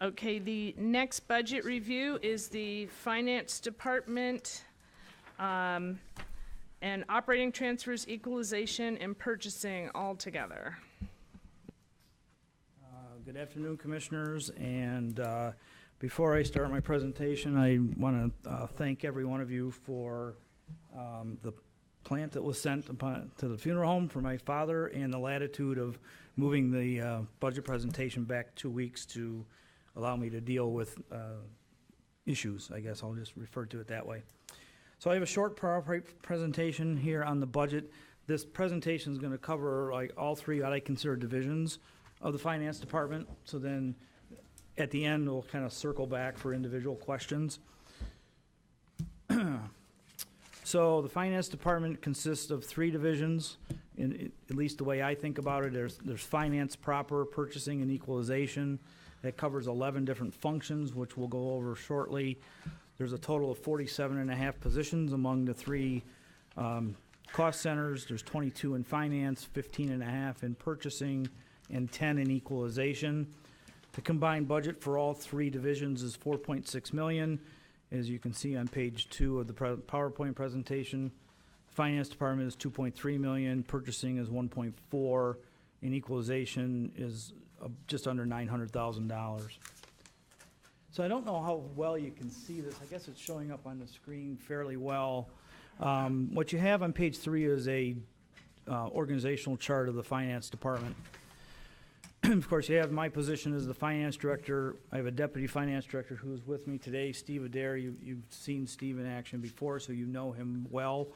Okay, the next budget review is the Finance Department, and operating transfers, equalization, and purchasing all together. Good afternoon, Commissioners, and before I start my presentation, I want to thank every one of you for the plant that was sent to the funeral home for my father and the latitude of moving the budget presentation back 2 weeks to allow me to deal with issues. I guess I'll just refer to it that way. So I have a short presentation here on the budget. This presentation is going to cover like all three what I consider divisions of the Finance Department. So then at the end, we'll kind of circle back for individual questions. So the Finance Department consists of three divisions, at least the way I think about it. There's finance proper, purchasing, and equalization. That covers 11 different functions, which we'll go over shortly. There's a total of 47.5 positions among the three cost centers. There's 22 in finance, 15.5 in purchasing, and 10 in equalization. The combined budget for all three divisions is $4.6 million. As you can see on page 2 of the PowerPoint presentation, the Finance Department is $2.3 million, purchasing is $1.4, and equalization is just under $900,000. So I don't know how well you can see this. I guess it's showing up on the screen fairly well. What you have on page 3 is a organizational chart of the Finance Department. Of course, you have my position as the finance director. I have a deputy finance director who's with me today, Steve Adair. You've seen Steve in action before, so you know him well.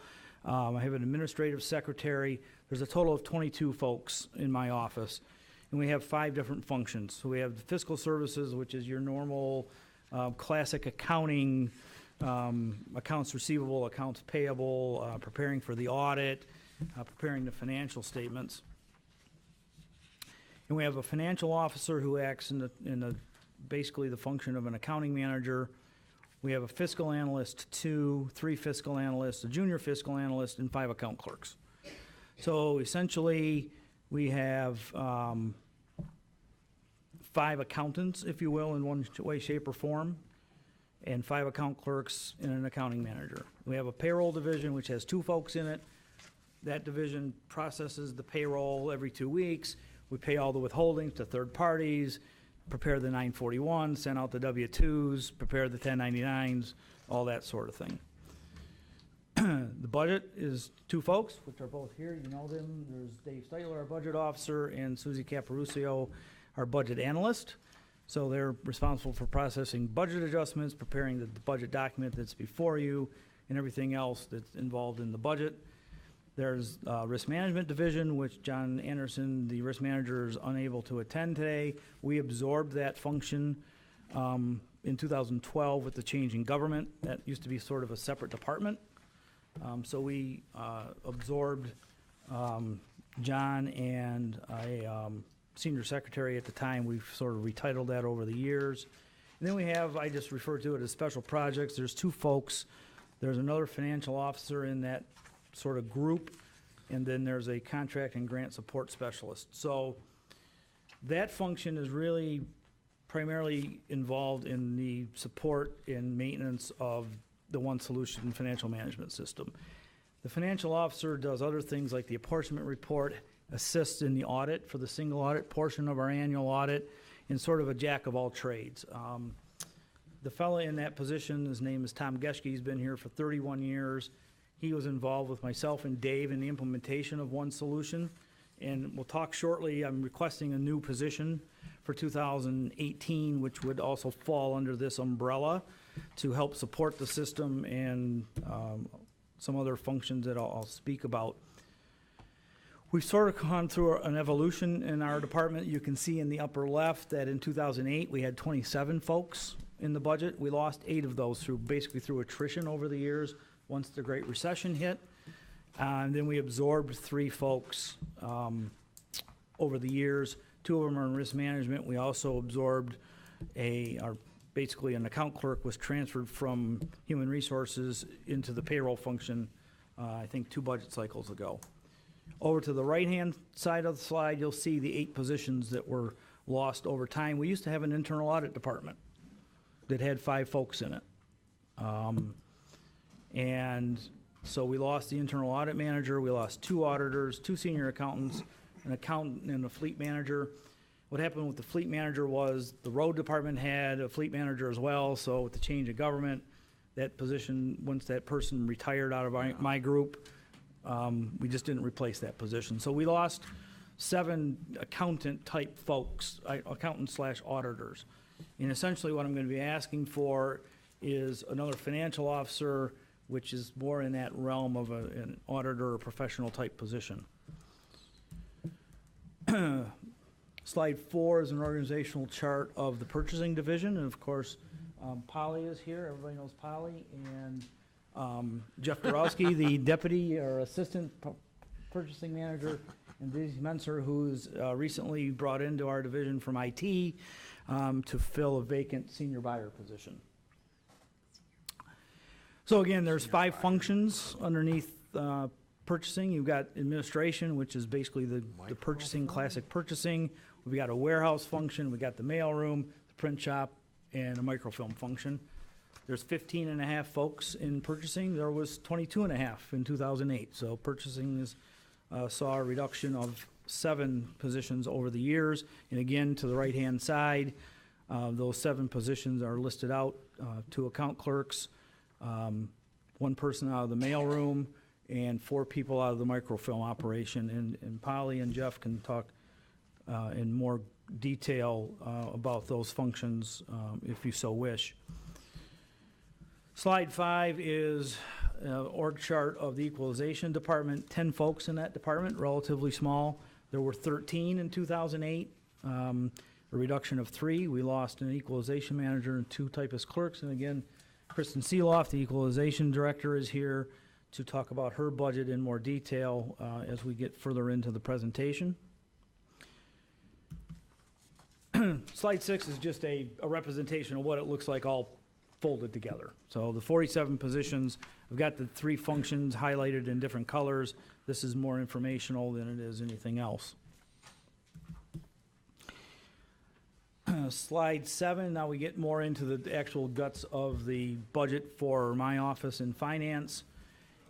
I have an administrative secretary. There's a total of 22 folks in my office, and we have 5 different functions. So we have the fiscal services, which is your normal classic accounting, accounts receivable, accounts payable, preparing for the audit, preparing the financial statements. And we have a financial officer who acts in basically the function of an accounting manager. We have a fiscal analyst, 3 fiscal analysts, a junior fiscal analyst, and 5 account clerks. So essentially, we have 5 accountants, if you will, in one way, shape, or form, and 5 account clerks and an accounting manager. We have a payroll division, which has 2 folks in it. That division processes the payroll every 2 weeks. We pay all the withholdings to third parties, prepare the 941, send out the W-2s, prepare the 1099s, all that sort of thing. The budget is 2 folks, which are both here. You know them. There's Dave Steitler, our budget officer, and Susie Caparucio, our budget analyst. So they're responsible for processing budget adjustments, preparing the budget document that's before you, and everything else that's involved in the budget. There's risk management division, which John Anderson, the risk manager, is unable to attend today. We absorbed that function in 2012 with the change in government. That used to be sort of a separate department. So we absorbed John and a senior secretary at the time. We've sort of retitled that over the years. And then we have, I just refer to it as special projects. There's 2 folks. There's another financial officer in that sort of group, and then there's a contract and grant support specialist. So that function is really primarily involved in the support and maintenance of the One Solution financial management system. The financial officer does other things like the apportionment report, assists in the audit for the single audit portion of our annual audit, and sort of a jack of all trades. The fellow in that position, his name is Tom Geschke. He's been here for 31 years. He was involved with myself and Dave in the implementation of One Solution. And we'll talk shortly. I'm requesting a new position for 2018, which would also fall under this umbrella to help support the system and some other functions that I'll speak about. We've sort of gone through an evolution in our department. You can see in the upper left that in 2008 we had 27 folks in the budget. We lost 8 of those basically through attrition over the years once the Great Recession hit. And then we absorbed 3 folks over the years. 2 of them are in risk management. We also absorbed basically an account clerk was transferred from human resources into the payroll function, I think 2 budget cycles ago. Over to the right-hand side of the slide, you'll see the 8 positions that were lost over time. We used to have an internal audit department that had 5 folks in it. And so we lost the internal audit manager, we lost 2 auditors, 2 senior accountants, an accountant and a fleet manager. What happened with the fleet manager was the road department had a fleet manager as well, so with the change of government, that position, once that person retired out of my group, we just didn't replace that position. So we lost 7 accountant-type folks, accountants/auditors. And essentially what I'm going to be asking for is another financial officer, which is more in that realm of an auditor or professional-type position. Slide 4 is an organizational chart of the purchasing division, and of course, Polly is here. Everybody knows Polly, and Jeff Dorowski, the deputy or assistant purchasing manager, and Daisy Menser, who's recently brought into our division from IT to fill a vacant senior buyer position. So again, there's 5 functions underneath purchasing. You've got administration, which is basically the purchasing, classic purchasing. We've got a warehouse function. We've got the mailroom, the print shop, and a microfilm function. There's 15 and a half folks in purchasing. There was 22 and a half in 2008. So purchasing saw a reduction of 7 positions over the years. And again, to the right-hand side, those 7 positions are listed out, 2 account clerks, 1 person out of the mailroom, and 4 people out of the microfilm operation. And Polly and Jeff can talk in more detail about those functions if you so wish. Slide 5 is org chart of the equalization department. 10 folks in that department, relatively small. There were 13 in 2008, a reduction of 3. We lost an equalization manager and 2 typist clerks. And again, Kristen Seeloff, the equalization director, is here to talk about her budget in more detail as we get further into the presentation. Slide 6 is just a representation of what it looks like all folded together. So the 47 positions, I've got the 3 functions highlighted in different colors. This is more informational than it is anything else. Slide 7, now we get more into the actual guts of the budget for my office in finance.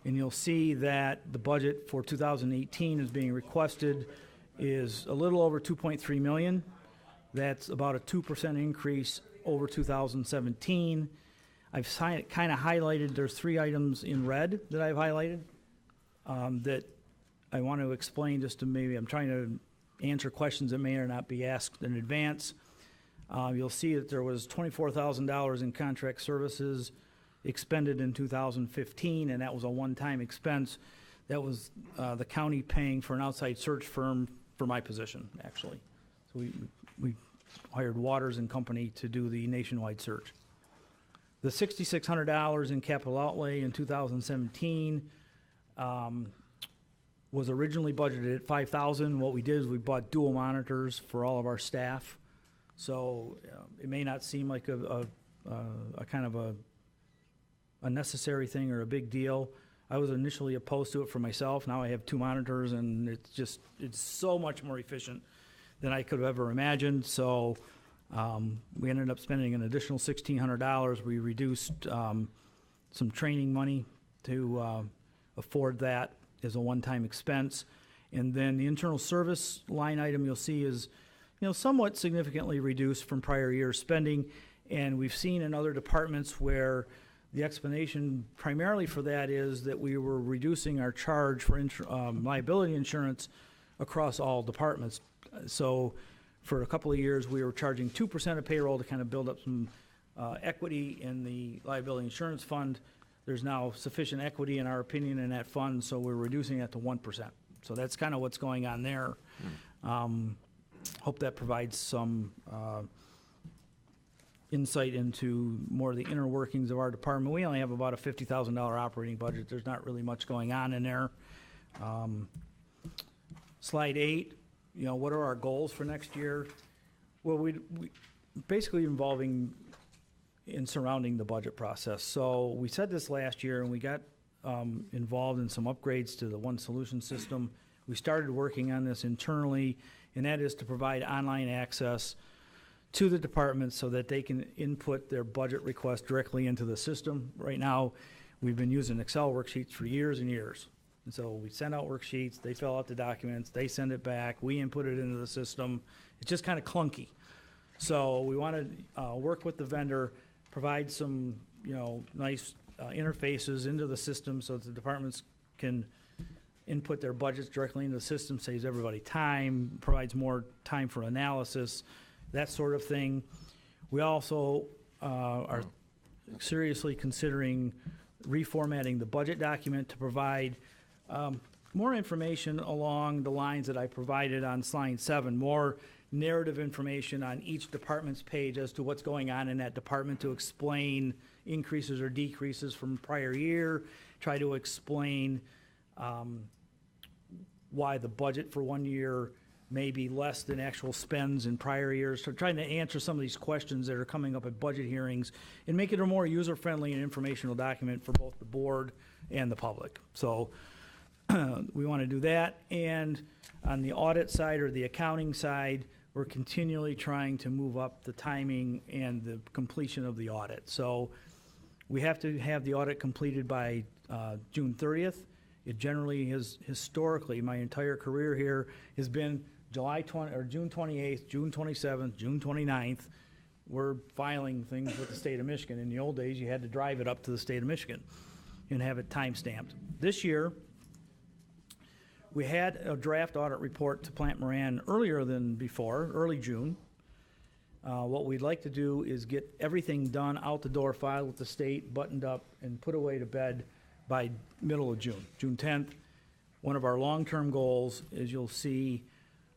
And you'll see that the budget for 2018 is being requested is a little over 2.3 million. That's about a 2% increase over 2017. I've kind of highlighted, there's 3 items in red that I've highlighted that I want to explain just to maybe, I'm trying to answer questions that may or not be asked in advance. You'll see that there was $24,000 in contract services expended in 2015, and that was a one-time expense. That was the county paying for an outside search firm for my position, actually. So we hired Waters and Company to do the nationwide search. The $6,600 in capital outlay in 2017 was originally budgeted at $5,000. What we did is we bought dual monitors for all of our staff. So it may not seem like a kind of a necessary thing or a big deal. I was initially opposed to it for myself. Now I have 2 monitors, and it's so much more efficient than I could have ever imagined. So we ended up spending an additional $1,600. We reduced some training money to afford that as a one-time expense. And then the internal service line item you'll see is, somewhat significantly reduced from prior year spending. And we've seen in other departments where the explanation primarily for that is that we were reducing our charge for liability insurance across all departments. So for a couple of years, we were charging 2% of payroll to kind of build up some equity in the liability insurance fund. There's now sufficient equity, in our opinion, in that fund, so we're reducing that to 1%. So that's kind of what's going on there. Hope that provides some insight into more of the inner workings of our department. We only have about a $50,000 operating budget. There's not really much going on in there. Slide 8, what are our goals for next year? Well, we basically involving in surrounding the budget process. So we said this last year, and we got involved in some upgrades to the One Solution system. We started working on this internally, and that is to provide online access to the departments so that they can input their budget request directly into the system. Right now, we've been using Excel worksheets for years and years. And so we send out worksheets, they fill out the documents, they send it back, we input it into the system. It's just kind of clunky. So we want to work with the vendor, provide some, nice interfaces into the system so that the departments can input their budgets directly into the system, saves everybody time, provides more time for analysis, that sort of thing. We also are seriously considering reformatting the budget document to provide more information along the lines that I provided on slide 7, more narrative information on each department's page as to what's going on in that department, to explain increases or decreases from prior year, try to explain why the budget for one year may be less than actual spends in prior years. So trying to answer some of these questions that are coming up at budget hearings and make it a more user-friendly and informational document for both the board and the public. So we want to do that. And on the audit side or the accounting side, we're continually trying to move up the timing and the completion of the audit. So we have to have the audit completed by June 30th. It generally has, historically, my entire career here has been July 20 or June 28th, June 27th, June 29th. We're filing things with the state of Michigan. In the old days, you had to drive it up to the state of Michigan and have it time-stamped. This year, we had a draft audit report to Plant Moran earlier than before, early June. What we'd like to do is get everything done, out the door, filed with the state, buttoned up, and put away to bed by middle of June, June 10th. One of our long-term goals, as you'll see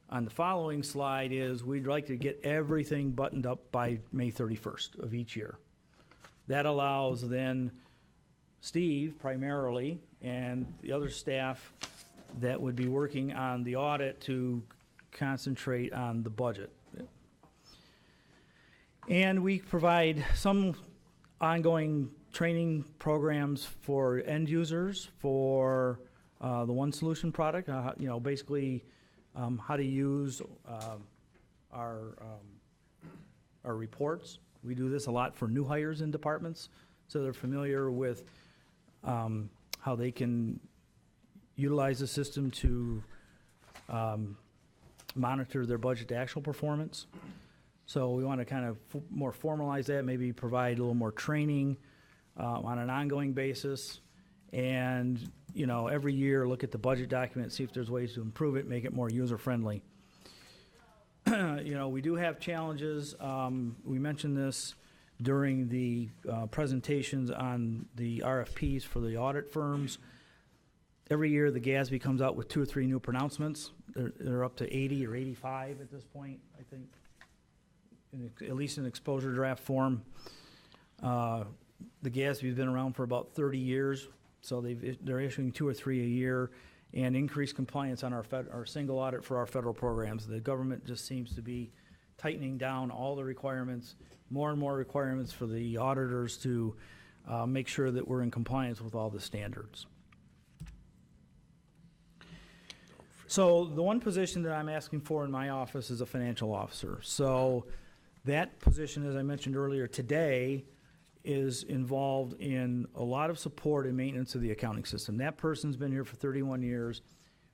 on the following slide, is we'd like to get everything buttoned up by May 31st of each year. That allows then Steve primarily and the other staff that would be working on the audit to concentrate on the budget. And we provide some ongoing training programs for end users for the One Solution product, basically how to use our reports. We do this a lot for new hires in departments, so they're familiar with how they can utilize the system to monitor their budget to actual performance. So we want to kind of more formalize that, maybe provide a little more training on an ongoing basis. And, every year look at the budget document, see if there's ways to improve it, make it more user-friendly. We do have challenges. We mentioned this during the presentations on the RFPs for the audit firms. Every year, the GASB comes out with 2 or 3 new pronouncements. They're up to 80 or 85 at this point, I think, at least in exposure draft form. The GASB has been around for about 30 years, so they're issuing 2 or 3 a year, and increased compliance on our single audit for our federal programs. The government just seems to be tightening down all the requirements, more and more requirements for the auditors to make sure that we're in compliance with all the standards. So the one position that I'm asking for in my office is a financial officer. So that position, as I mentioned earlier today, is involved in a lot of support and maintenance of the accounting system. That person's been here for 31 years.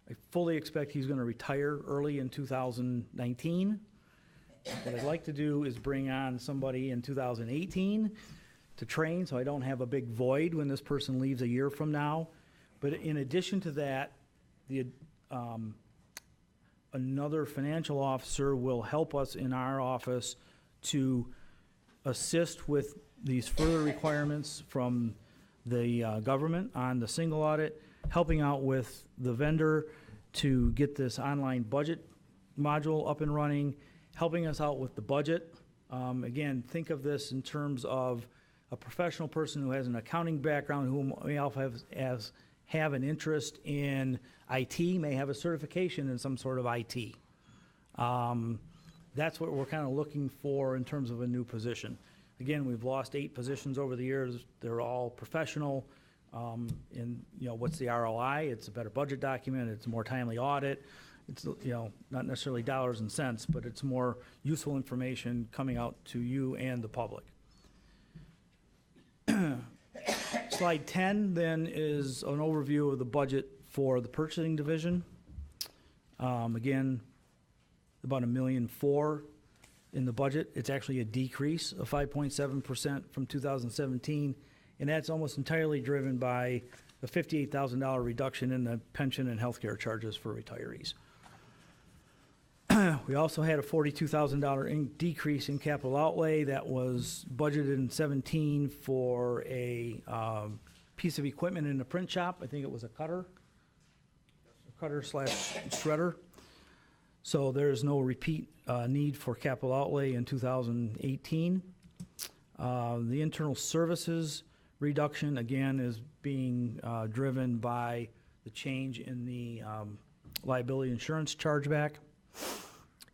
I fully expect he's going to retire early in 2019. What I'd like to do is bring on somebody in 2018 to train, so I don't have a big void when this person leaves a year from now. But in addition to that, another financial officer will help us in our office to assist with these further requirements from the government on the single audit, helping out with the vendor to get this online budget module up and running, helping us out with the budget. Again, think of this in terms of a professional person who has an accounting background, who may also have an interest in IT, may have a certification in some sort of IT. That's what we're kind of looking for in terms of a new position. Again, we've lost 8 positions over the years. They're all professional. What's the ROI? It's a better budget document. It's a more timely audit. it's, not necessarily dollars and cents, but it's more useful information coming out to you and the public. Slide 10 then is an overview of the budget for the purchasing division. Again, about $1.4 million in the budget. It's actually a decrease of 5.7% from 2017, and that's almost entirely driven by the $58,000 reduction in the pension and healthcare charges for retirees. We also had a $42,000 decrease in capital outlay that was budgeted in 17 for a piece of equipment in the print shop. I think it was a cutter slash shredder. So there's no repeat need for capital outlay in 2018. The internal services reduction, again, is being driven by the change in the liability insurance chargeback.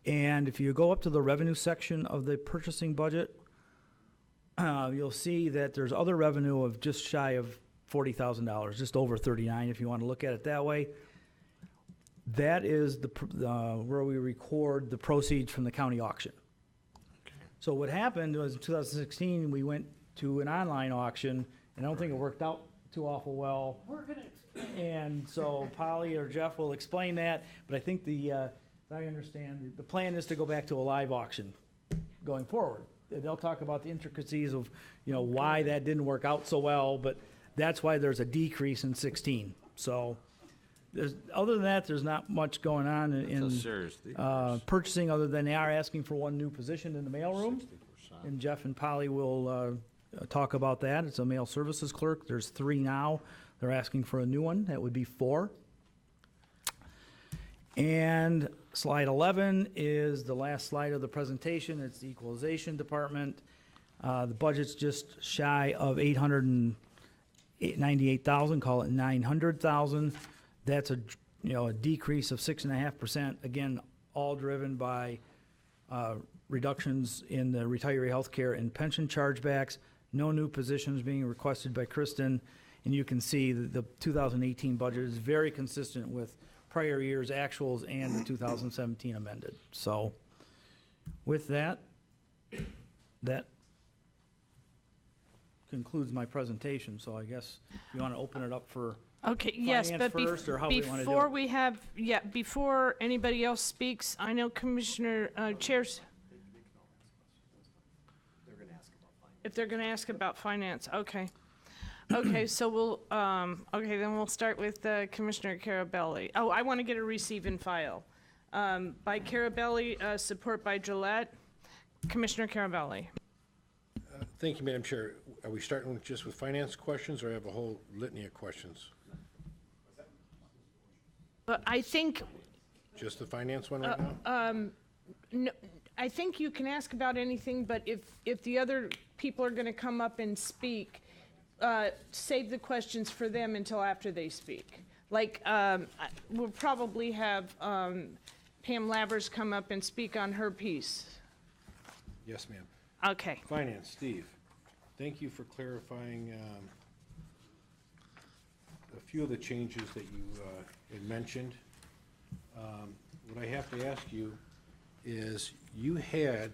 And if you go up to the revenue section of the purchasing budget, you'll see that there's other revenue of just shy of $40,000, just over 39 if you want to look at it that way. That is where we record the proceeds from the county auction. Okay. So what happened was in 2016, we went to an online auction, and I don't think it worked out too awful well. And so Polly or Jeff will explain that, but I think I understand the plan is to go back to a live auction going forward. They'll talk about the intricacies of, why that didn't work out so well, but that's why there's a decrease in 16. So other than that, there's not much going on in purchasing, other than they are asking for one new position in the mailroom. And Jeff and Polly will talk about that. It's a mail services clerk. There's 3 now. They're asking for a new one. That would be 4. And slide 11 is the last slide of the presentation. It's the equalization department. The budget's just shy of $898,000, call it $900,000. That's a decrease of 6.5%. Again, all driven by reductions in the retiree health care and pension chargebacks. No new positions being requested by Kristen. And you can see that the 2018 budget is very consistent with prior year's actuals and the 2017 amended. So with that concludes my presentation. So I guess you want to open it up for okay, yes, but first, or how before we have, before anybody else speaks, I know Commissioner Chairs. If they're going to ask about finance, okay. Okay, so we'll, then we'll start with Commissioner Carabelli. Oh, I want to get a receive and file. By Carabelli, support by Gillette. Commissioner Carabelli. Thank you, Madam Chair. Are we starting just with finance questions, or I have a whole litany of questions? But I think... Just the finance one right now? No, I think you can ask about anything, but if the other people are going to come up and speak, save the questions for them until after they speak. Like, we'll probably have Pam Lavers come up and speak on her piece. Yes, ma'am. Okay. Finance, Steve. Thank you for clarifying a few of the changes that you had mentioned. What I have to ask you is, you had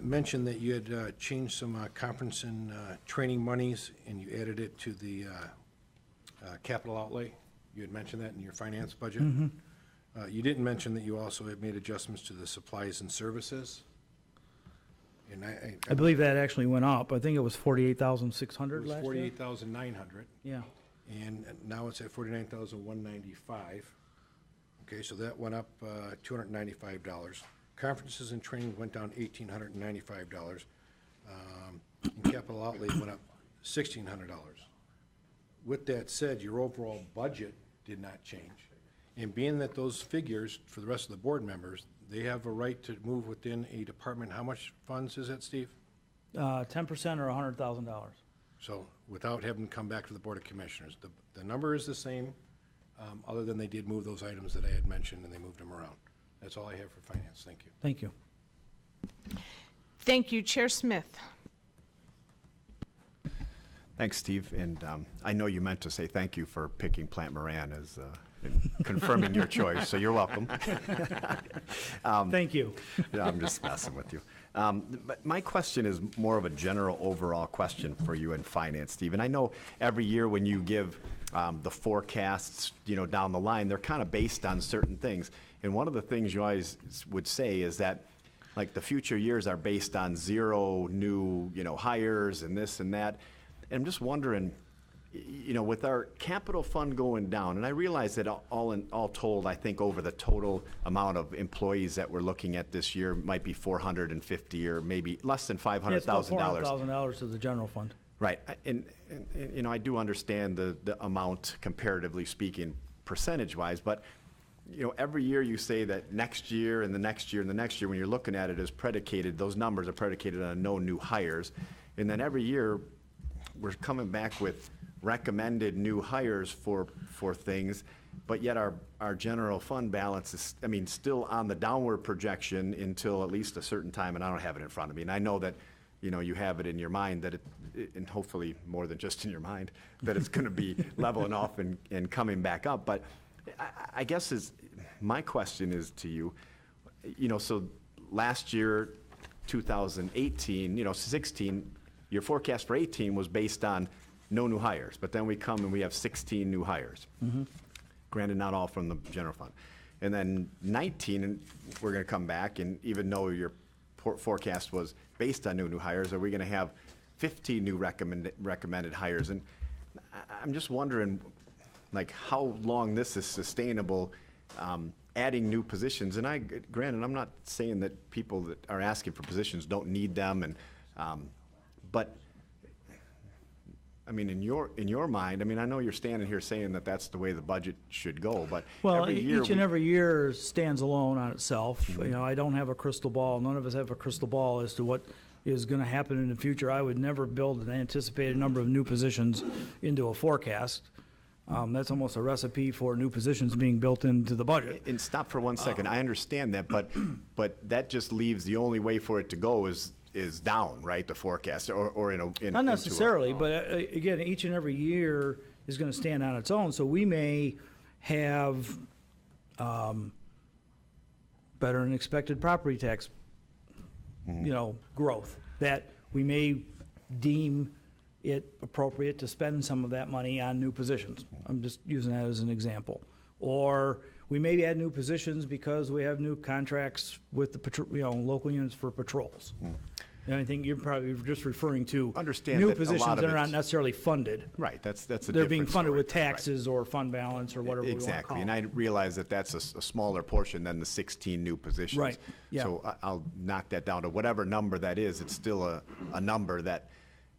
mentioned that you had changed some conference and training monies, and you added it to the capital outlay. You had mentioned that in your finance budget. Mm-hmm. You didn't mention that you also had made adjustments to the supplies and services. And I believe that actually went up. I think it was 48,600 last year. It was 48,900. Yeah. And now it's at 49,195. Okay, so that went up $295. Conferences and training went down $1,895. And capital outlay went up $1,600. With that said, your overall budget did not change. And being that those figures, for the rest of the board members, they have a right to move within a department. How much funds is that, Steve? 10% or $100,000. So without having to come back to the Board of Commissioners, the number is the same, other than they did move those items that I had mentioned, and they moved them around. That's all I have for finance. Thank you. Thank you. Thank you. Chair Smith. Thanks, Steve. And I know you meant to say thank you for picking Plant Moran as and confirming your choice, so you're welcome. Thank you. Yeah, I'm just messing with you. But my question is more of a general overall question for you in finance, Steve. And I know every year when you give the forecasts, down the line, they're kind of based on certain things. And one of the things you always would say is that, like, the future years are based on 0 new, hires and this and that. And I'm just wondering, with our capital fund going down, and I realize that all told, I think over the total amount of employees that we're looking at this year might be 450 or maybe less than $500,000. It's about $400,000 to the general fund. Right, and I do understand the amount comparatively speaking, percentage-wise, but every year you say that next year and the next year and the next year, when you're looking at it as predicated, those numbers are predicated on no new hires, and then every year we're coming back with recommended new hires for things, but yet our general fund balance is, still on the downward projection until at least a certain time, and I don't have it in front of me. And I know that, you have it in your mind that and hopefully more than just in your mind, that it's gonna be leveling off and coming back up. But I guess my question is to you, so last year, 2018, 16, your forecast for 18 was based on no new hires, but then we come and we have 16 new hires. Mm-hmm. Granted, not all from the general fund. And then 19, and we're going to come back, and even though your forecast was based on no new hires, are we going to have 15 new recommended hires? And I'm just wondering, like, how long this is sustainable, adding new positions. And granted, I'm not saying that people that are asking for positions don't need them, and but in your mind, I know you're standing here saying that that's the way the budget should go, but Well, every year each and every year stands alone on itself. Mm-hmm. I don't have a crystal ball. None of us have a crystal ball as to what is going to happen in the future. I would never build an anticipated number of new positions into a forecast. That's almost a recipe for new positions being built into the budget. And stop for 1 second. I understand that, but that just leaves the only way for it to go is down, right? The forecast, or not necessarily, but again, each and every year is going to stand on its own. So we may have better than expected property tax, growth that we may deem it appropriate to spend some of that money on new positions. I'm just using that as an example. Or we may add new positions because we have new contracts with the local units for patrols. And I think you're probably just referring to Understand new that a positions lot of that are not it's- necessarily funded. Right, that's a They're being different funded story. with taxes or fund balance or whatever we want to call Exactly, it. and I realize that that's a smaller portion than the 16 new positions. Right, yeah. So I'll knock that down to whatever number that is. It's still a number that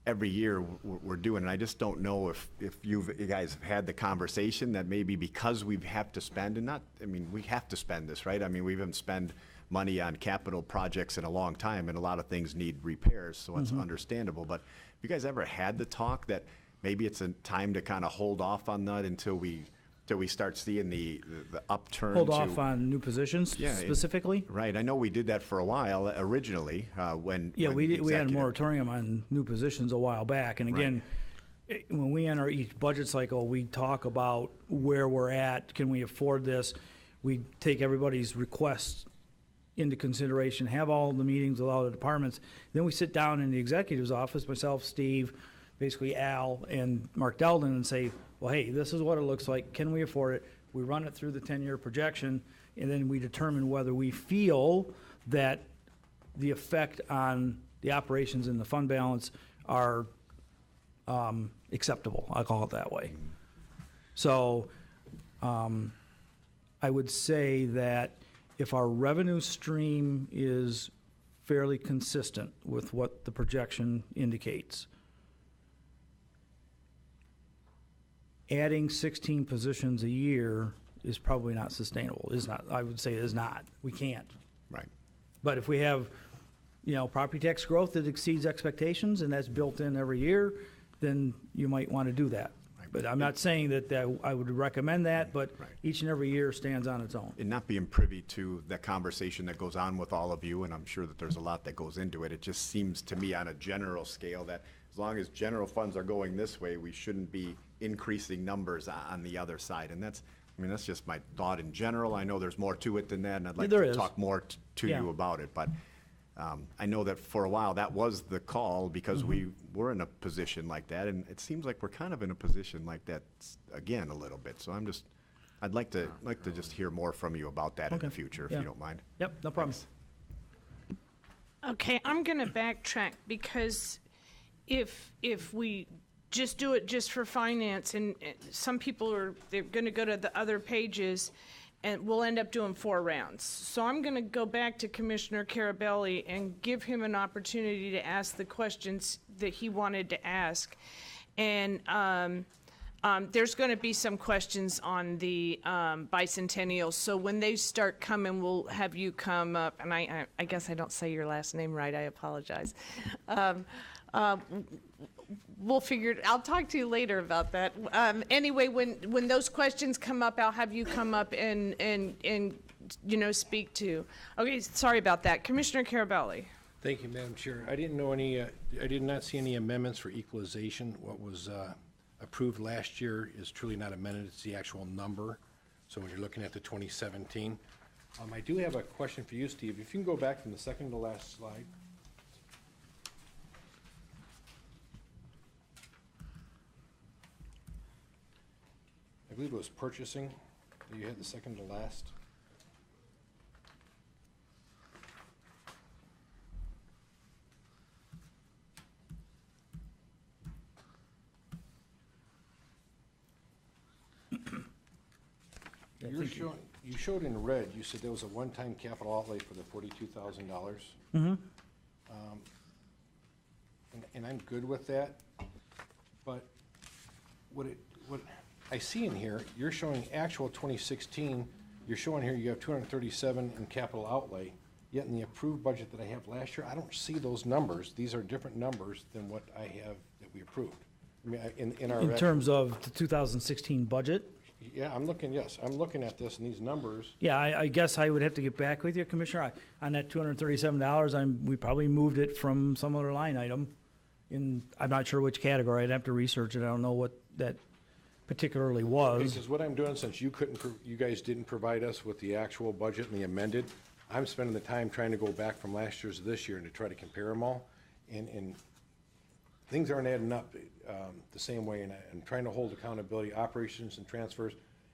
every year we're doing, and I just don't know if you guys have had the conversation that maybe because we have to spend, we have to spend this, right? We haven't spent money on capital projects in a long time, and a lot of things need repairs, so it's understandable. But have you guys ever had the talk that maybe it's a time to kind of hold off on that until we start seeing the upturn? Hold off on new positions specifically? Right, I know we did that for a while originally, when Yeah, when we the had a executive- moratorium on new positions a while back. And again, when we enter each budget cycle, we talk about where we're at, can we afford this? We take everybody's requests into consideration, have all the meetings with all the departments. Then we sit down in the executive's office, myself, Steve, basically Al, and Mark Delden, and say, well, hey, this is what it looks like. Can we afford it? We run it through the 10-year projection, and then we determine whether we feel that the effect on the operations and the fund balance are acceptable. I'll call it that way. So I would say that if our revenue stream is fairly consistent with what the projection indicates, adding 16 positions a year is probably not sustainable. Is not. I would say is not. We can't. Right. But if we have, property tax growth that exceeds expectations and that's built in every year, then you might want to do that. But I'm not saying that I would recommend that, but Right. each and every year stands on its own. And not being privy to that conversation that goes on with all of you, and I'm sure that there's a lot that goes into it, it just seems to me on a general scale that as long as general funds are going this way, we shouldn't be increasing numbers on the other side. And that's, I mean, that's just my thought in general. I know there's more to it than that, and I'd like There to is. talk more to Yeah. you about it. But I know that for a while, that was the call because we were in a position like that, and it seems like we're kind of in a position like that again a little bit. So I'd like to just hear more from you about that in the Okay. future, if Yeah. you don't mind. Yep, no problem. Okay, I'm gonna backtrack because if we just do it just for finance and some people they're gonna go to the other pages and we'll end up doing 4 rounds. So I'm gonna go back to Commissioner Carabelli and give him an opportunity to ask the questions that he wanted to ask. And, there's going to be some questions on the bicentennial. So when they start coming, we'll have you come up. And I guess I don't say your last name right. I apologize. We'll figure it. I'll talk to you later about that. Anyway, when those questions come up, I'll have you come up and speak to. Okay, sorry about that, Commissioner Carabelli. Thank you, Madam Chair. I did not see any amendments for equalization. What was approved last year is truly not amended, it's the actual number. So when you're looking at the 2017. I do have a question for you, Steve. If you can go back from the second to last slide. I believe it was purchasing, that you had the second to last. You showed in red, you said there was a one-time capital outlay for the $42,000. Mm-hmm. And I'm good with that, but what I see in here, you're showing actual 2016, you're showing here you have 237 in capital outlay, yet in the approved budget that I have last year, I don't see those numbers. These are different numbers than what I have that we approved. I mean, in our. In terms of the 2016 budget? Yeah, I'm looking at this and these numbers. Yeah, I guess I would have to get back with you, Commissioner. On that $237, we probably moved it from some other line item. I'm not sure which category. I'd have to research it. I don't know what that particularly was. Because what I'm doing, since you guys didn't provide us with the actual budget and the amended, I'm spending the time trying to go back from last year's to this year and to try to compare them all. And things aren't adding up the same way, and I'm trying to hold accountability, operations and transfers.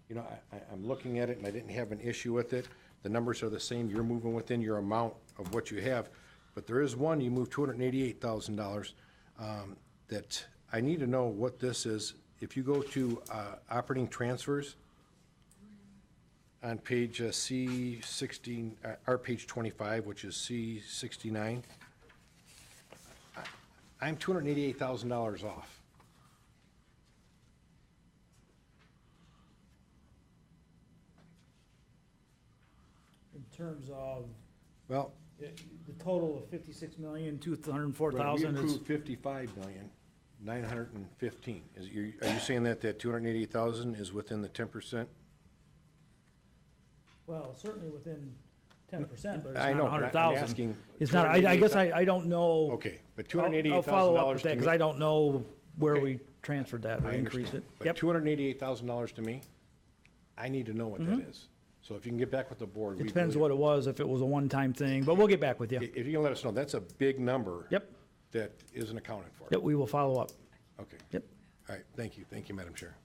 You know, I'm looking at it, and I didn't have an issue with it. The numbers are the same. You're moving within your amount of what you have. But there is one, you moved $288,000 that I need to know what this is. If you go to operating transfers on page C16, or page 25, which is C69, I'm $288,000 off. In terms of Well, the total of $56,204,000. we approved $55,915,000. Are you saying that 288,000 is within the 10%? Well, certainly within 10%, but it's I not know, but I'm 100,000. asking It's not, I guess I don't know. Okay, but I'll follow up with $288,000 that, to because me. I don't know where Okay. we transferred that or I increased understand. it. But Yep, $288,000 to me, I need to know what that is. So if you can get back with the board. it depends what it was, if it was a one-time thing, but we'll get back with you. If you can let us know, that's a big number. Yep, That isn't accounted for. yep, we will follow up. Okay. Yep. All right, thank you, Madam Chair.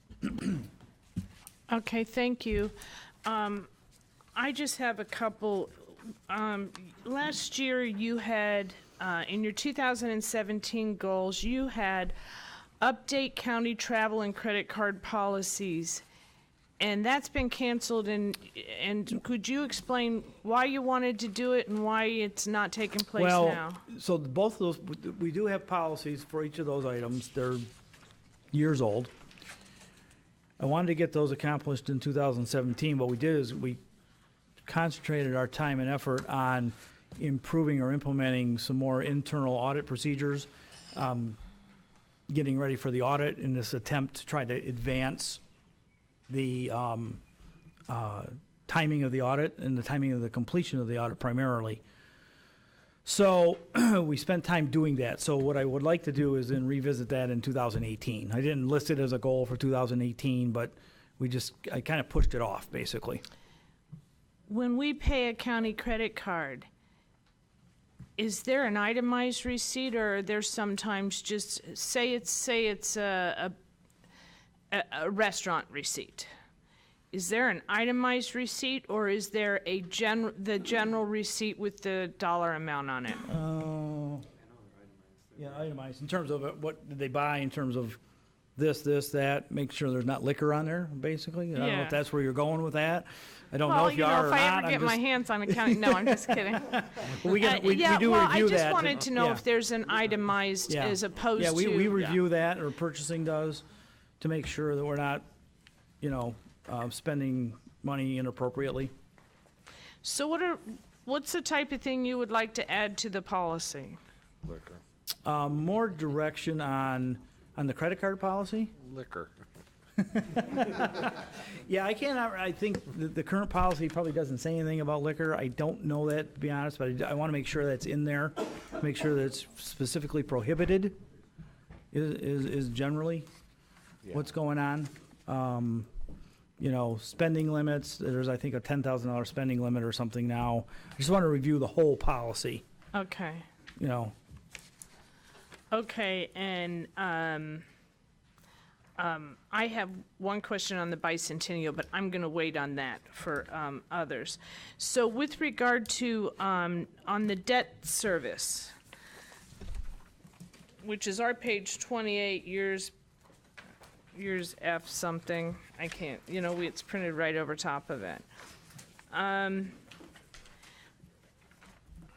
Okay, thank you. I just have a couple. Last year, you had, in your 2017 goals, you had update county travel and credit card policies. And that's been canceled, and could you explain why you wanted to do it and why it's not taking place now? Well, so both of those, we do have policies for each of those items. They're years old. I wanted to get those accomplished in 2017. What we did is we concentrated our time and effort on improving or implementing some more internal audit procedures, getting ready for the audit in this attempt to try to advance the timing of the audit and the timing of the completion of the audit primarily. So we spent time doing that. So what I would like to do is then revisit that in 2018. I didn't list it as a goal for 2018, but I kind of pushed it off, basically. When we pay a county credit card, is there an itemized receipt, or are there sometimes just, say it's a restaurant receipt? Is there an itemized receipt, or is there the general receipt with the dollar amount on it? Yeah, itemized, in terms of what did they buy, in terms of this, that, make sure there's not liquor on there, basically. I don't know Yeah. if that's where you're going with that. I don't know Well, if you are or if I not. ever get my hands on accounting, no, I'm just kidding. We do well, review I just that. wanted to know Yeah. if there's an itemized Yeah. as opposed to. Yeah, we review that, or purchasing does, to make sure that we're not, spending money inappropriately. So what's the type of thing you would like to add to the policy? Liquor. More direction on the credit card policy. Liquor. Yeah, I think the current policy probably doesn't say anything about liquor. I don't know that, to be honest, but I want to make sure that's in there, make sure that it's specifically prohibited is generally what's going on. Spending limits, there's, I think, a $10,000 spending limit or something now. I just want to review the whole policy, Okay. Okay, and I have one question on the bicentennial, but I'm going to wait on that for others. So with regard to on the debt service, which is our page 28, years F something, I can't, it's printed right over top of it.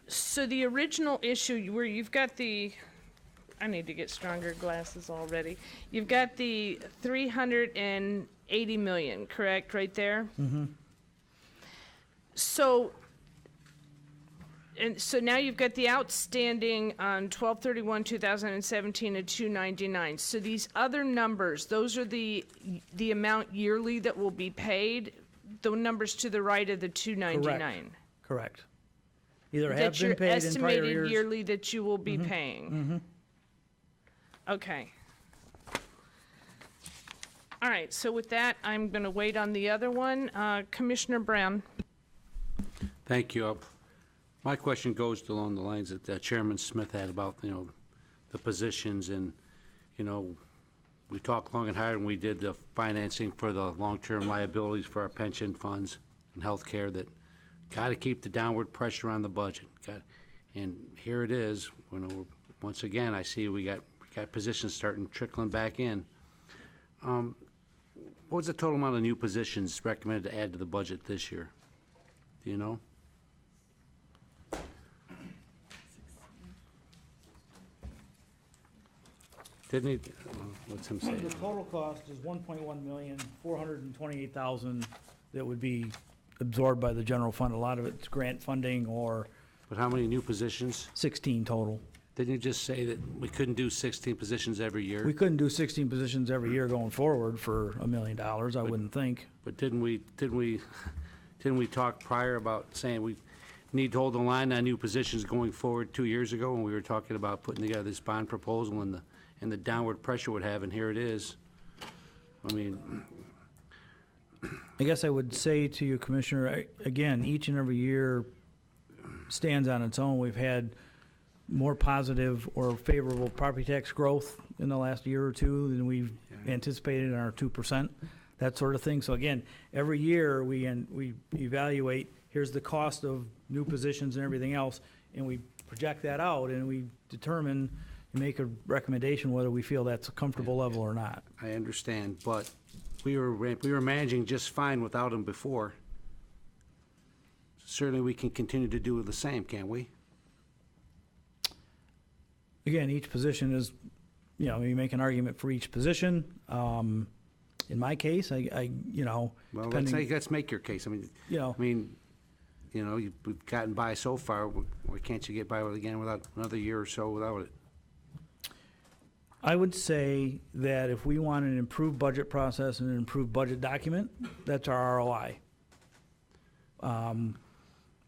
So the original issue where you've got I need to get stronger glasses already. You've got the 380 million, correct, right there? Mm-hmm. So now you've got the outstanding on 12/31/2017 at 299. So these other numbers, those are the amount yearly that will be paid. The numbers to the right of the 299. Correct. Either have That's been your paid in prior estimated years. yearly that you will be paying. Mm-hmm. Okay. All right, so with that, I'm going to wait on the other one. Commissioner Brown. Thank you. My question goes along the lines that Chairman Smith had about, the positions, and, we talked long and hard when we did the financing for the long-term liabilities for our pension funds and health care, that got to keep the downward pressure on the budget. And here it is. Once again, I see we got positions starting trickling back in. What was the total amount of new positions recommended to add to the budget this year? Do you know? Didn't he, what's him say? The total cost is 1.1,428,000 that would be absorbed by the general fund. A lot of it's grant funding, or But how many new positions? 16 total. Didn't you just say that we couldn't do 16 positions every year? We couldn't do 16 positions every year going forward for $1 million, I wouldn't think. But didn't we talk prior about saying we need to hold the line on new positions going forward 2 years ago, when we were talking about putting together this bond proposal and the downward pressure would have, and here it is. I mean, I guess I would say to you, Commissioner, again, each and every year stands on its own. We've had more positive or favorable property tax growth in the last year or two than we've anticipated in our 2%, that sort of thing. So again, every year we evaluate, here's the cost of new positions and everything else, and we project that out, and we determine and make a recommendation whether we feel that's a comfortable level or not. I understand, but we were managing just fine without them before. Certainly, we can continue to do the same, can't we? Again, each position is, you make an argument for each position. In my case, Well, depending, let's make your case. I mean, we've gotten by so far. Why can't you get by with it again without another year or so without it? I would say that if we want an improved budget process and an improved budget document, that's our ROI.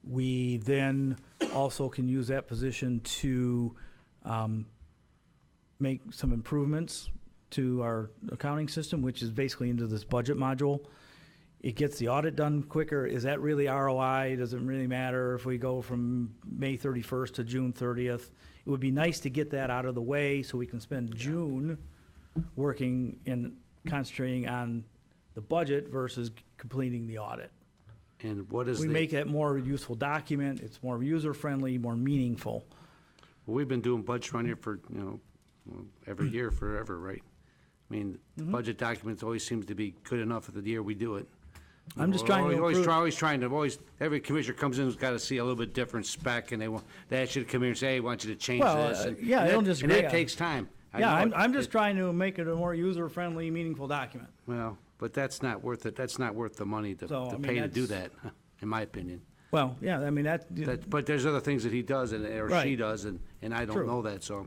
We then also can use that position to make some improvements to our accounting system, which is basically into this budget module. It gets the audit done quicker. Is that really ROI? Does it really matter if we go from May 31st to June 30th? It would be nice to get that out of the way so we can spend June working and concentrating on the budget versus completing the audit. And what is We the, make that more useful document, it's more user-friendly, more meaningful. we've been doing budget around here for, every year forever, right? I mean, the budget documents always seems to be good enough for the year we do it. I'm just trying to improve. Every commissioner comes in who's got to see a little bit different spec, and they ask you to come here and say, hey, I want you to change Well, this. yeah, they don't disagree. And that takes time. I Yeah, know I'm just trying to make it a more user-friendly, meaningful document. Well, but that's not worth it. That's not worth the money to So, I mean, pay to do that's- that, in my opinion. Well, yeah, I mean, But there's other things that he does or she Right. does, and I don't True. know that, so.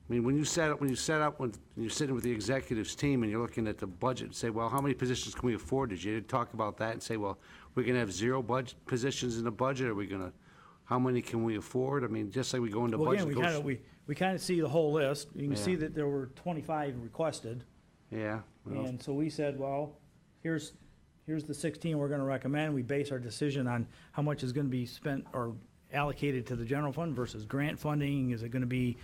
I mean, when you're sitting with the executives team and you're looking at the budget and say, well, how many positions can we afford? Did you talk about that and say, well, we're gonna have 0 budget positions in the budget? Are we gonna, how many can we afford? I mean, just like we go into well, budget. again, we kind of see the whole list. You can Yeah. see that there were 25 requested. Yeah, well, And so we said, well, here's the 16 we're gonna recommend. We base our decision on how much is gonna be spent or allocated to the general fund versus grant funding. Is it gonna be,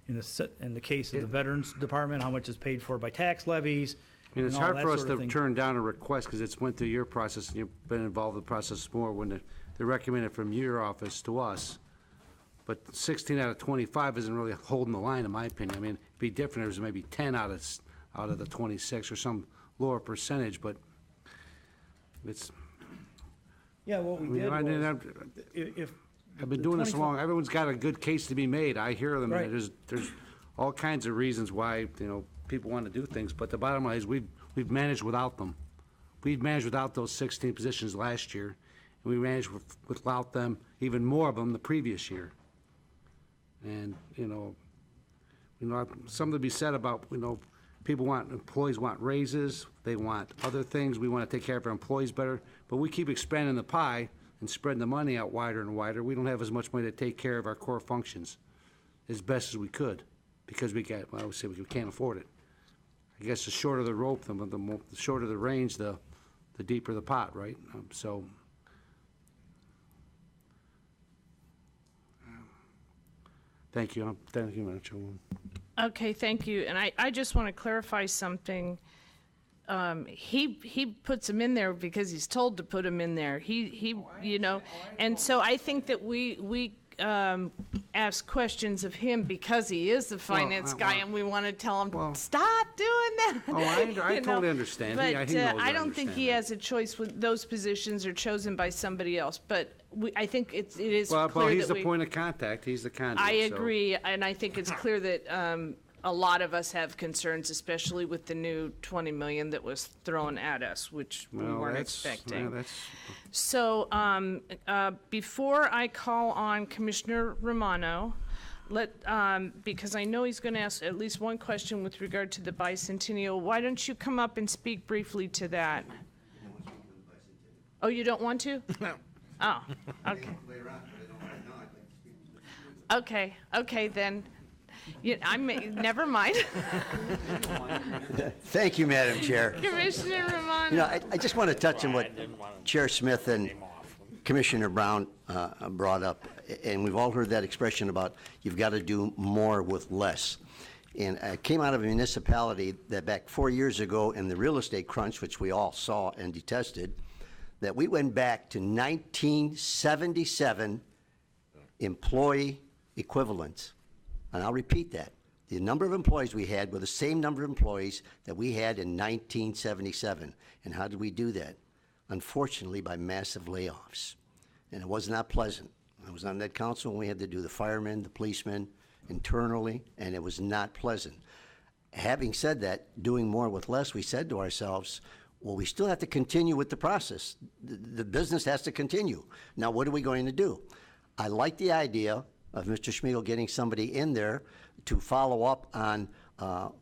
in the case of the Veterans Department, how much is paid for by tax levies? I mean, it's and all hard that for us sort of to thing. turn down a request because it's went through your process and you've been involved in the process more when they recommend it from your office to us. But 16 out of 25 isn't really holding the line, in my opinion. I mean, it'd be different if it was maybe 10 out of the 26 or some lower percentage, but it's, Yeah, what we I mean, did I mean, was, if. I've been the doing this 25 long, everyone's got a good case to be made, I hear them, Right. and there's all kinds of reasons why, people want to do things, but the bottom line is, we've managed without them. We've managed without those 16 positions last year, and we managed without them, even more of them the previous year. And, something to be said about, employees want raises, they want other things, we want to take care of our employees better, but we keep expanding the pie and spreading the money out wider and wider. We don't have as much money to take care of our core functions as best as we could, because we can't afford it. I guess the shorter the rope, the shorter the range, the deeper the pot, right? Thank you. Thank you, Madam Chairwoman. Okay, thank you. And I just want to clarify something. He puts them in there because he's told to put them in there. And so I think that we ask questions of him because he is the finance guy, and we want to tell him, stop doing that. Oh, I totally understand. But He knows I don't think he has a choice when those positions are chosen by somebody else. But I think it is clear Well, he's that the point of contact. He's the conduit. I so- agree, and I think it's clear that a lot of us have concerns, especially with the new 20 million that was thrown at us, which we Well, weren't that's- expecting. yeah, that's- So before I call on Commissioner Romano, because I know he's going to ask at least one question with regard to the bicentennial, why don't you come up and speak briefly to that? Oh, you don't want to? No. Oh, okay. Okay, then. Yeah, never mind. Thank you, Madam Chair. Commissioner Ramona. You know, I just want to touch on what Chair Smith and Commissioner Brown brought up, and we've all heard that expression about you've got to do more with less. And I came out of a municipality that back 4 years ago in the real estate crunch, which we all saw and detested, that we went back to 1977 employee equivalents. And I'll repeat that. The number of employees we had were the same number of employees that we had in 1977. And how did we do that? Unfortunately, by massive layoffs. And it was not pleasant. I was on that council when we had to do the firemen, the policemen internally, and it was not pleasant. Having said that, doing more with less, we said to ourselves, well, we still have to continue with the process. The business has to continue. Now, what are we going to do? I like the idea of Mr. Smigiel getting somebody in there to follow up on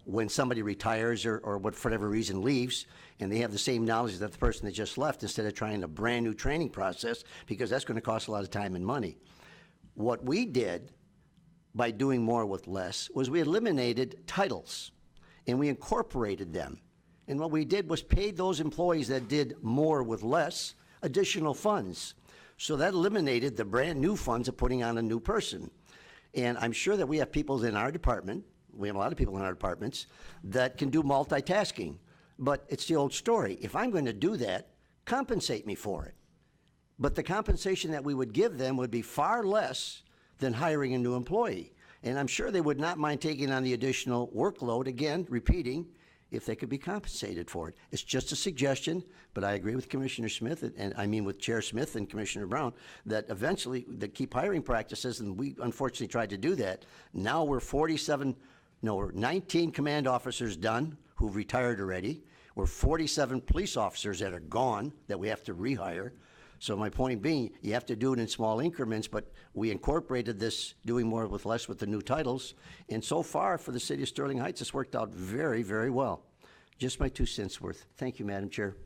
when somebody retires or what, for whatever reason, leaves, and they have the same knowledge that the person that just left, instead of trying a brand-new training process, because that's going to cost a lot of time and money. What we did by doing more with less was we eliminated titles. and we incorporated them. And what we did was paid those employees that did more with less additional funds. So that eliminated the brand-new funds of putting on a new person. And I'm sure that we have people in our department, we have a lot of people in our departments, that can do multitasking. But it's the old story. If I'm going to do that, compensate me for it. But the compensation that we would give them would be far less than hiring a new employee. And I'm sure they would not mind taking on the additional workload, again, repeating, if they could be compensated for it. It's just a suggestion, but I agree with Commissioner Smith, and I mean with Chair Smith and Commissioner Brown, that eventually the keep hiring practices, and we unfortunately tried to do that. Now we're 19 command officers done who've retired already. We're 47 police officers that are gone that we have to rehire. So my point being, you have to do it in small increments, but we incorporated this doing more with less with the new titles. And so far, for the city of Sterling Heights, it's worked out very, very well. Just my 2 cents worth. Thank you, Madam Chair.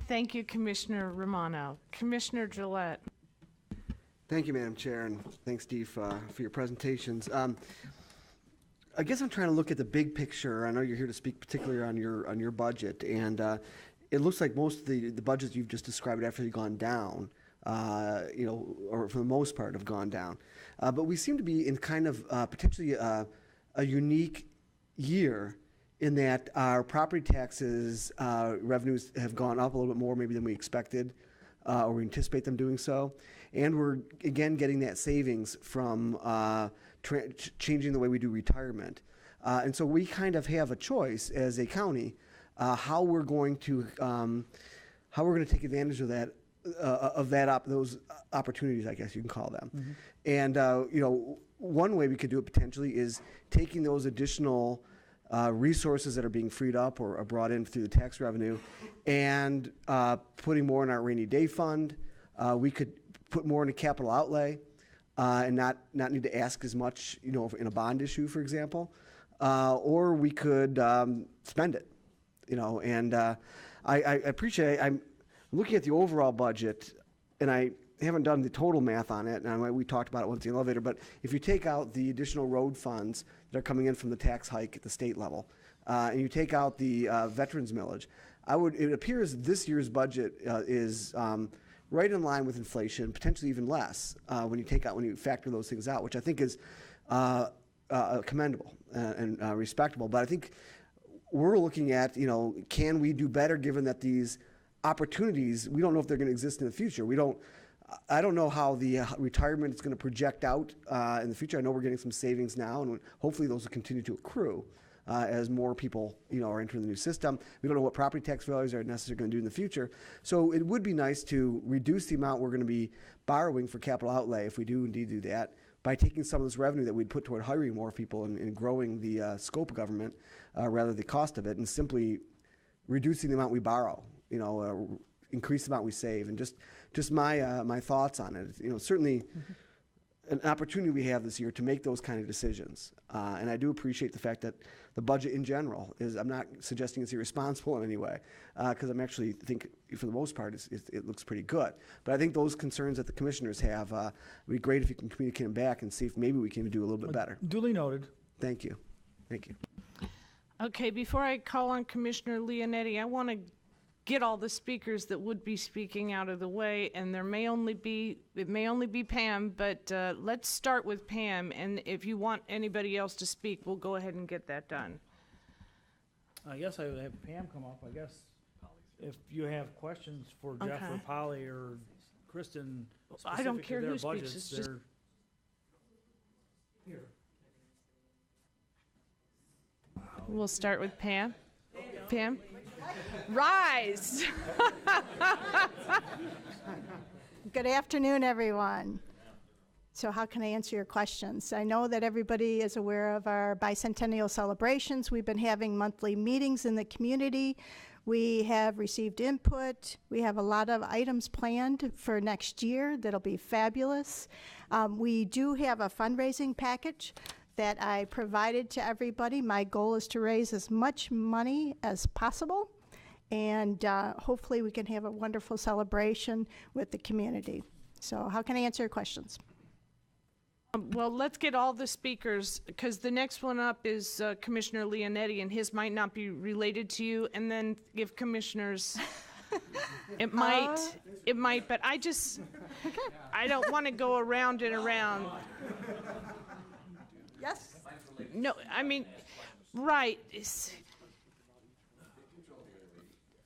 Thank you, Commissioner Romano. Commissioner Gillette. Thank you, Madam Chair, and thanks, Steve, for your presentations. I guess I'm trying to look at the big picture. I know you're here to speak particularly on your budget, and it looks like most of the budgets you've just described have actually gone down, or for the most part have gone down. But we seem to be in kind of potentially a unique year in that our property taxes revenues have gone up a little bit more maybe than we expected, or we anticipate them doing so. And we're, again, getting that savings from changing the way we do retirement. And so we kind of have a choice as a county how we're going to take advantage of that those opportunities, I guess you can call them. Mm-hmm. And one way we could do it potentially is taking those additional resources that are being freed up or are brought in through the tax revenue and putting more in our rainy day fund. We could put more in a capital outlay and not need to ask as much, in a bond issue, for example. Or we could spend it, and I appreciate, I'm looking at the overall budget, and I haven't done the total math on it, and we talked about it once in the elevator, but if you take out the additional road funds that are coming in from the tax hike at the state level, and you take out the veterans millage, it appears this year's budget is right in line with inflation, potentially even less when you factor those things out, which I think is commendable and respectable. But I think we're looking at, can we do better given that these opportunities, we don't know if they're going to exist in the future. I don't know how the retirement is going to project out in the future. I know we're getting some savings now, and hopefully those will continue to accrue as more people, are entering the new system. We don't know what property tax values are necessarily going to do in the future. So it would be nice to reduce the amount we're going to be borrowing for capital outlay, if we do indeed do that, by taking some of this revenue that we'd put toward hiring more people and growing the scope of government rather than the cost of it, and simply reducing the amount we borrow, increase the amount we save, and just my thoughts on it. Certainly an opportunity we have this year to make those kind of decisions. And I do appreciate the fact that the budget in general I'm not suggesting it's irresponsible in any way, because I'm actually think for the most part it looks pretty good. But I think those concerns that the commissioners have, it'd be great if you can communicate them back and see if maybe we can do a little bit better. Duly noted. Thank you. Thank you. Okay, before I call on Commissioner Leonetti, I want to get all the speakers that would be speaking out of the way, and it may only be Pam, but let's start with Pam, and if you want anybody else to speak, we'll go ahead and get that done. I guess I would have Pam come up. I guess if you have questions for Jeff or Okay. Polly or Kristen I don't specific to care their who speaks, budgets, it's just- they're here. We'll start with Pam. Pam? Rise! Good afternoon, everyone. So how can I answer your questions? I know that everybody is aware of our bicentennial celebrations. We've been having monthly meetings in the community. We have received input. We have a lot of items planned for next year that'll be fabulous. We do have a fundraising package that I provided to everybody. My goal is to raise as much money as possible, and hopefully we can have a wonderful celebration with the community. So how can I answer your questions? Well, let's get all the speakers, because the next one up is Commissioner Leonetti, and his might not be related to you, and then give commissioners, it might, but I don't want to go around and around. Yes? No, I mean, right.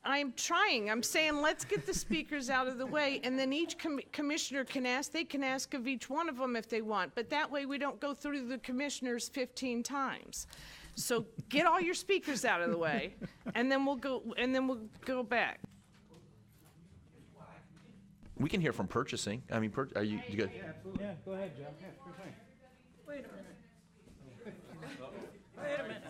I'm trying. I'm saying let's get the speakers out of the way, and then each commissioner can ask. They can ask of each one of them if they want, but that way we don't go through the commissioners 15 times. So get all your speakers out of the way, and then we'll go back. We can hear from purchasing. I mean, are you good? Yeah, go ahead, Jeff. Wait a minute. Wait a minute.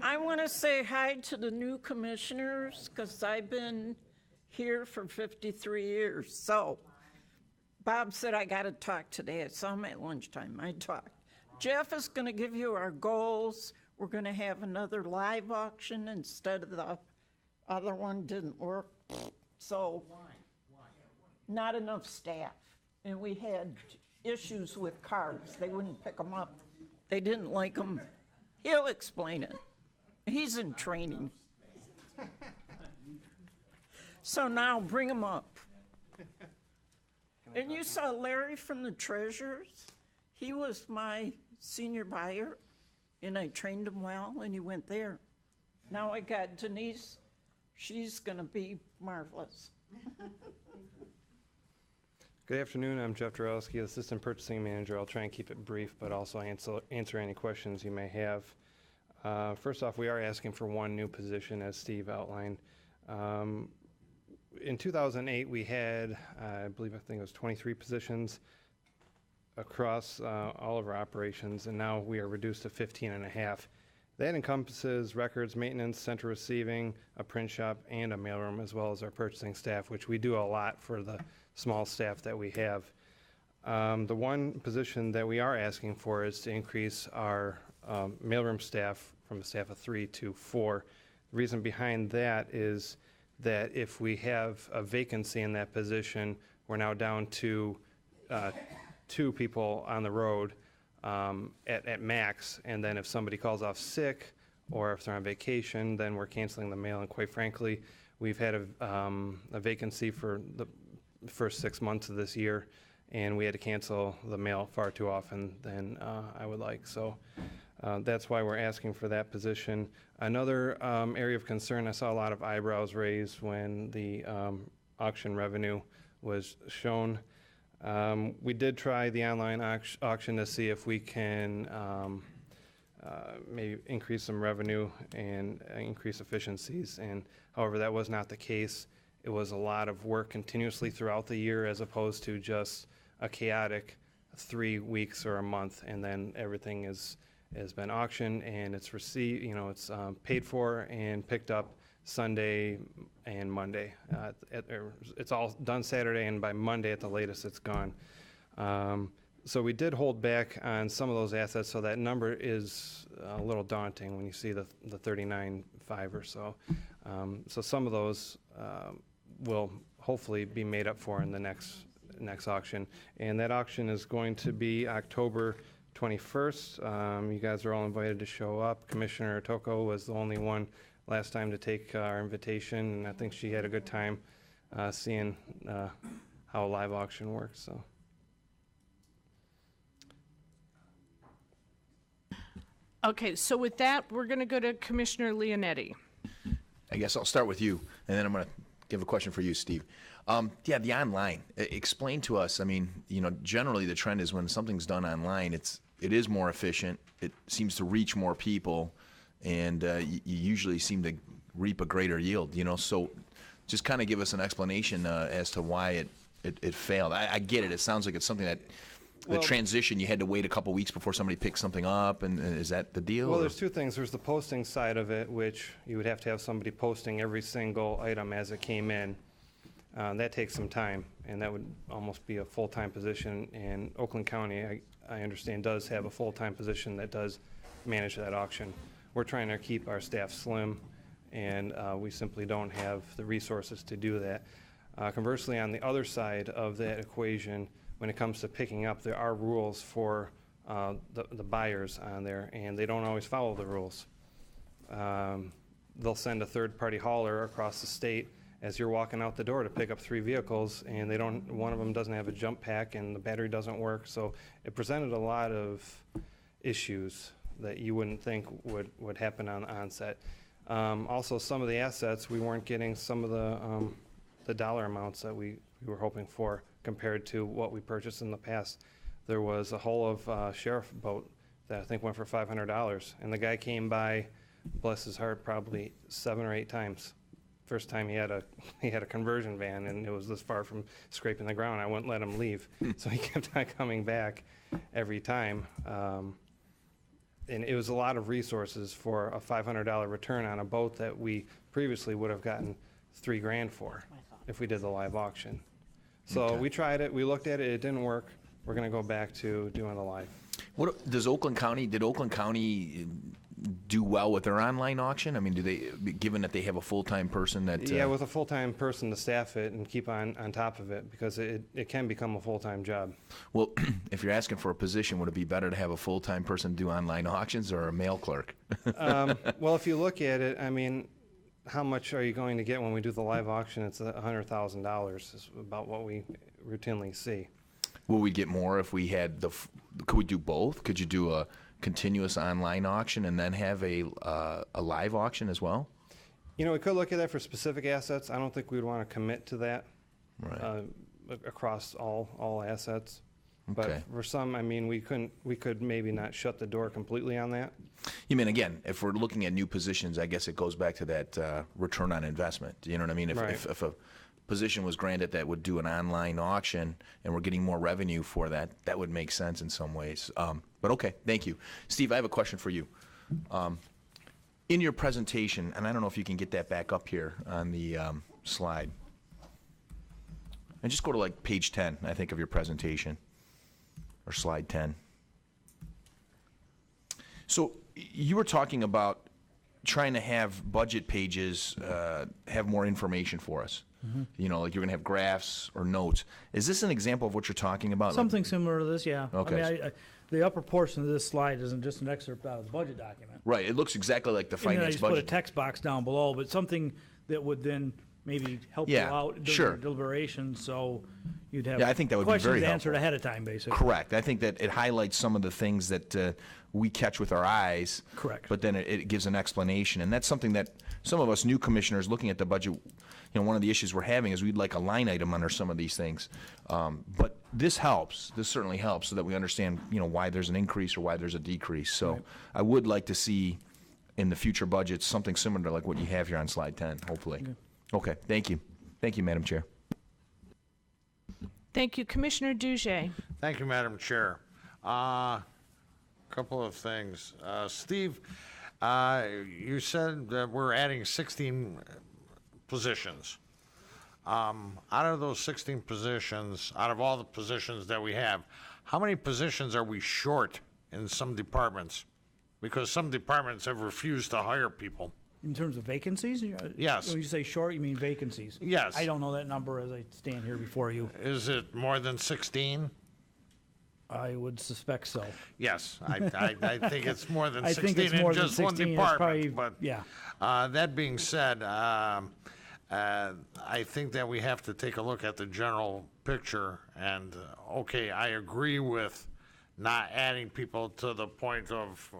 I want to say hi to the new commissioners because I've been here for 53 years. So Bob said I got to talk today. I saw him at lunchtime. I talked. Jeff is going to give you our goals. We're going to have another live auction instead of the other one didn't work. So not enough staff. And we had issues with cars. They wouldn't pick them up. They didn't like them. He'll explain it. He's in training. So now bring him up. And you saw Larry from the Treasurers. He was my senior buyer, and I trained him well, and he went there. Now I got Denise. She's going to be marvelous. Good afternoon. I'm Jeff Darrell, Assistant Purchasing Manager. I'll try and keep it brief, but also answer any questions you may have. First off, we are asking for one new position, as Steve outlined. In 2008, we had, I think it was 23 positions across all of our operations, and now we are reduced to 15 and a half. That encompasses records, maintenance, central receiving, a print shop, and a mailroom, as well as our purchasing staff, which we do a lot for the small staff that we have. The one position that we are asking for is to increase our mailroom staff from a staff of 3 to 4. The reason behind that is that if we have a vacancy in that position, we're now down to 2 people on the road at max, and then if somebody calls off sick or if they're on vacation, then we're canceling the mail. And quite frankly, we've had a vacancy for the first 6 months of this year, and we had to cancel the mail far too often than I would like. So that's why we're asking for that position. Another area of concern, I saw a lot of eyebrows raised when the auction revenue was shown. We did try the online auction to see if we can maybe increase some revenue and increase efficiencies, and however, that was not the case. It was a lot of work continuously throughout the year as opposed to just a chaotic 3 weeks or a month, and then everything has been auctioned and it's received, it's paid for and picked up Sunday and Monday. It's all done Saturday, and by Monday at the latest it's gone. So we did hold back on some of those assets, so that number is a little daunting when you see the 39.5 or so. So some of those will hopefully be made up for in the next auction, and that auction is going to be October 21st. You guys are all invited to show up. Commissioner Toko was the only one last time to take our invitation, and I think she had a good time seeing how a live auction works. So. Okay, so with that, we're going to go to Commissioner Leonetti. I guess I'll start with you, and then I'm going to give a question for you, Steve. The online. Explain to us. I mean, generally the trend is when something's done online, it is more efficient. It seems to reach more people, and you usually seem to reap a greater yield. So just kind of give us an explanation as to why it failed. I get it. It sounds like it's something that. The transition, you had to wait a couple weeks before somebody picked something up, and is that the deal? Well, there's two things. There's the posting side of it, which you would have to have somebody posting every single item as it came in. That takes some time, and that would almost be a full-time position. And Oakland County, I understand, does have a full-time position that does manage that auction. We're trying to keep our staff slim, and we simply don't have the resources to do that. Conversely, on the other side of that equation, when it comes to picking up, there are rules for the buyers on there, and they don't always follow the rules. They'll send a third-party hauler across the state as you're walking out the door to pick up 3 vehicles, and one of them doesn't have a jump pack and the battery doesn't work. So it presented a lot of issues that you wouldn't think would happen on onset. Also, some of the assets, we weren't getting some of the dollar amounts that we were hoping for compared to what we purchased in the past. There was a hull of sheriff boat that I think went for $500, and the guy came by, bless his heart, probably 7 or 8 times. First time he had a conversion van, and it was this far from scraping the ground. I wouldn't let him leave, so he kept on coming back every time. And it was a lot of resources for a $500 return on a boat that we previously would have gotten $3,000 for if we did the live auction. So we tried it, we looked at it, it didn't work. We're gonna go back to doing the live. What does Oakland County? Did Oakland County do well with their online auction? I mean, do they, given that they have a full-time person that? Yeah, with a full-time person to staff it and keep on top of it, because it can become a full-time job. Well, if you're asking for a position, would it be better to have a full-time person do online auctions or a mail clerk? Well, if you look at it, I mean, how much are you going to get when we do the live auction? It's $100,000 is about what we routinely see. Will we get more if we had could we do both? Could you do a continuous online auction and then have a live auction as well? You know, we could look at that for specific assets. I don't think we'd want to commit to that across all assets. But Okay. for some, I mean, we could maybe not shut the door completely on that. You mean, again, if we're looking at new positions, I guess it goes back to that return on investment. You know what I mean? Right. If a position was granted that would do an online auction and we're getting more revenue for that, that would make sense in some ways. But okay, thank you. Steve, I have a question for you. In your presentation, and I don't know if you can get that back up here on the slide, and just go to like page 10, I think, of your presentation, or slide 10. So you were talking about trying to have budget pages have more information for us. Mm-hmm. You know, like you're going to have graphs or notes. Is this an example of what you're talking about? Something similar to this, yeah. Okay. I mean, the upper portion of this slide isn't just an excerpt out of the budget document. Right. It looks exactly like the And then I finance just put a budget. text box down below, but something that would then maybe help you Yeah, out during sure. your deliberations, so you'd have Yeah, I think that would be very questions answered helpful. ahead of time, basically. Correct. I think that it highlights some of the things that we catch with our eyes. Correct. But then it gives an explanation. And that's something that some of us new commissioners looking at the budget, you know, one of the issues we're having is we'd like a line item under some of these things. But this helps. This certainly helps so that we understand, you know, why there's an increase or why there's a decrease. So Right. I would like to see in the future budgets something similar to like what you have here on slide 10, hopefully. Okay. Thank you. Thank you, Madam Chair. Thank you. Commissioner Douget. Thank you, Madam Chair. Couple of things. Steve, you said that we're adding 16 positions. Out of those 16 positions, out of all the positions that we have, how many positions are we short in some departments? Because some departments have refused to hire people. In terms of vacancies? Yes. When you say short, you mean vacancies? Yes. I don't know that number as I stand here before you. Is it more than 16? I would suspect so. Yes, I think it's more than I think 16 it's more in than just one 16. It's department. probably- But yeah. That being said, I think that we have to take a look at the general picture. And okay, I agree with not adding people to the point of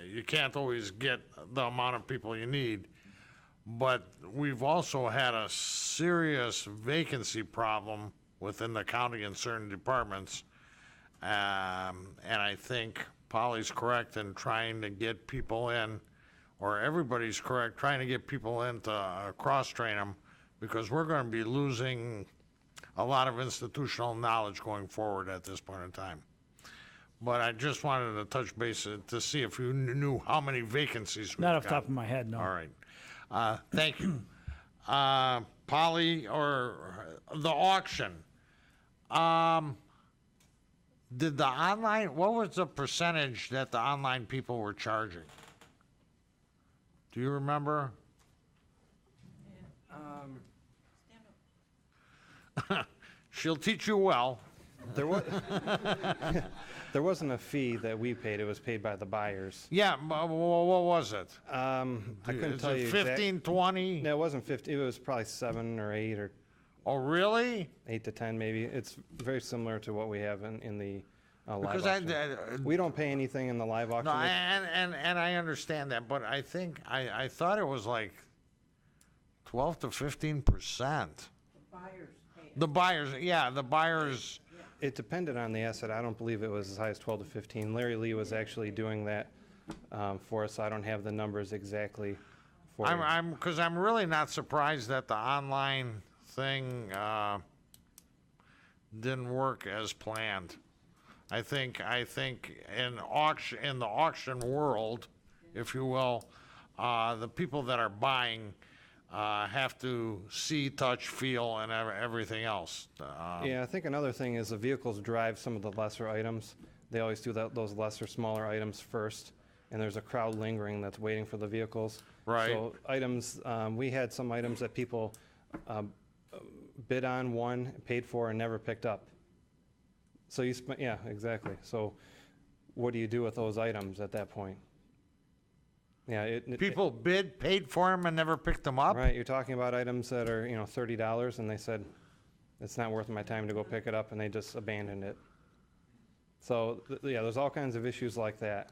you can't always get the amount of people you need. But we've also had a serious vacancy problem within the county in certain departments. And I think Polly's correct in trying to get people in, or everybody's correct, trying to get people in to cross-train them, because we're going to be losing a lot of institutional knowledge going forward at this point in time. But I just wanted to touch base to see if you knew how many vacancies we've Not off got. the top of my head, no. All right. Thank you. Polly, or the auction. Did the online, what was the percentage that the online people were charging? Do you remember? She'll teach you well. There was, there wasn't a fee that we paid, it was paid by the buyers. Yeah, what was it? I couldn't tell you. 15, 20? No, it wasn't 50, it was probably 7 or 8 or Oh, really? 8 to 10 maybe. It's very similar to what we have in the live Because auction. We don't pay anything in the live auction. No, and I understand that, but I think, I thought it was like 12 to 15%. The buyers, yeah, the buyers. It depended on the asset. I don't believe it was as high as 12 to 15. Larry Lee was actually doing that for us. I don't have the numbers exactly for you. Because I'm really not surprised that the online thing didn't work as planned. I think in the auction world, if you will, the people that are buying have to see, touch, feel, and everything else. Yeah, I think another thing is the vehicles drive some of the lesser items. They always do those lesser, smaller items first, and there's a crowd lingering that's waiting for the vehicles. Right. So items, we had some items that people bid on, won, paid for, and never picked up. So you spent, yeah, exactly. So what do you do with those items at that point? Yeah, People paid for them, and never picked them up? right, you're talking about items that are, $30, and they said, it's not worth my time to go pick it up, and they just abandoned it. So, yeah, there's all kinds of issues like that.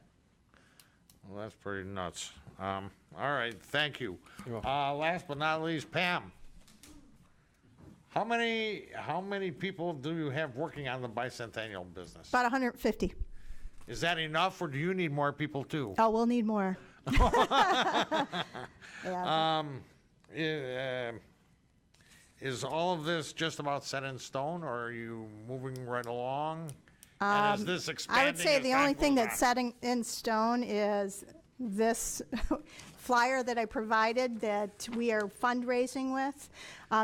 Well, that's pretty nuts. All right, thank you. You're welcome. Last but not least, Pam. How many people do you have working on the bicentennial business? About 150. Is that enough, or do you need more people too? Oh, we'll need more. Yeah. Is all of this just about set in stone, or are you moving right along? And is this expanding? I would say as the time only thing goes that's on? setting in stone is this flyer that I provided that we are fundraising with.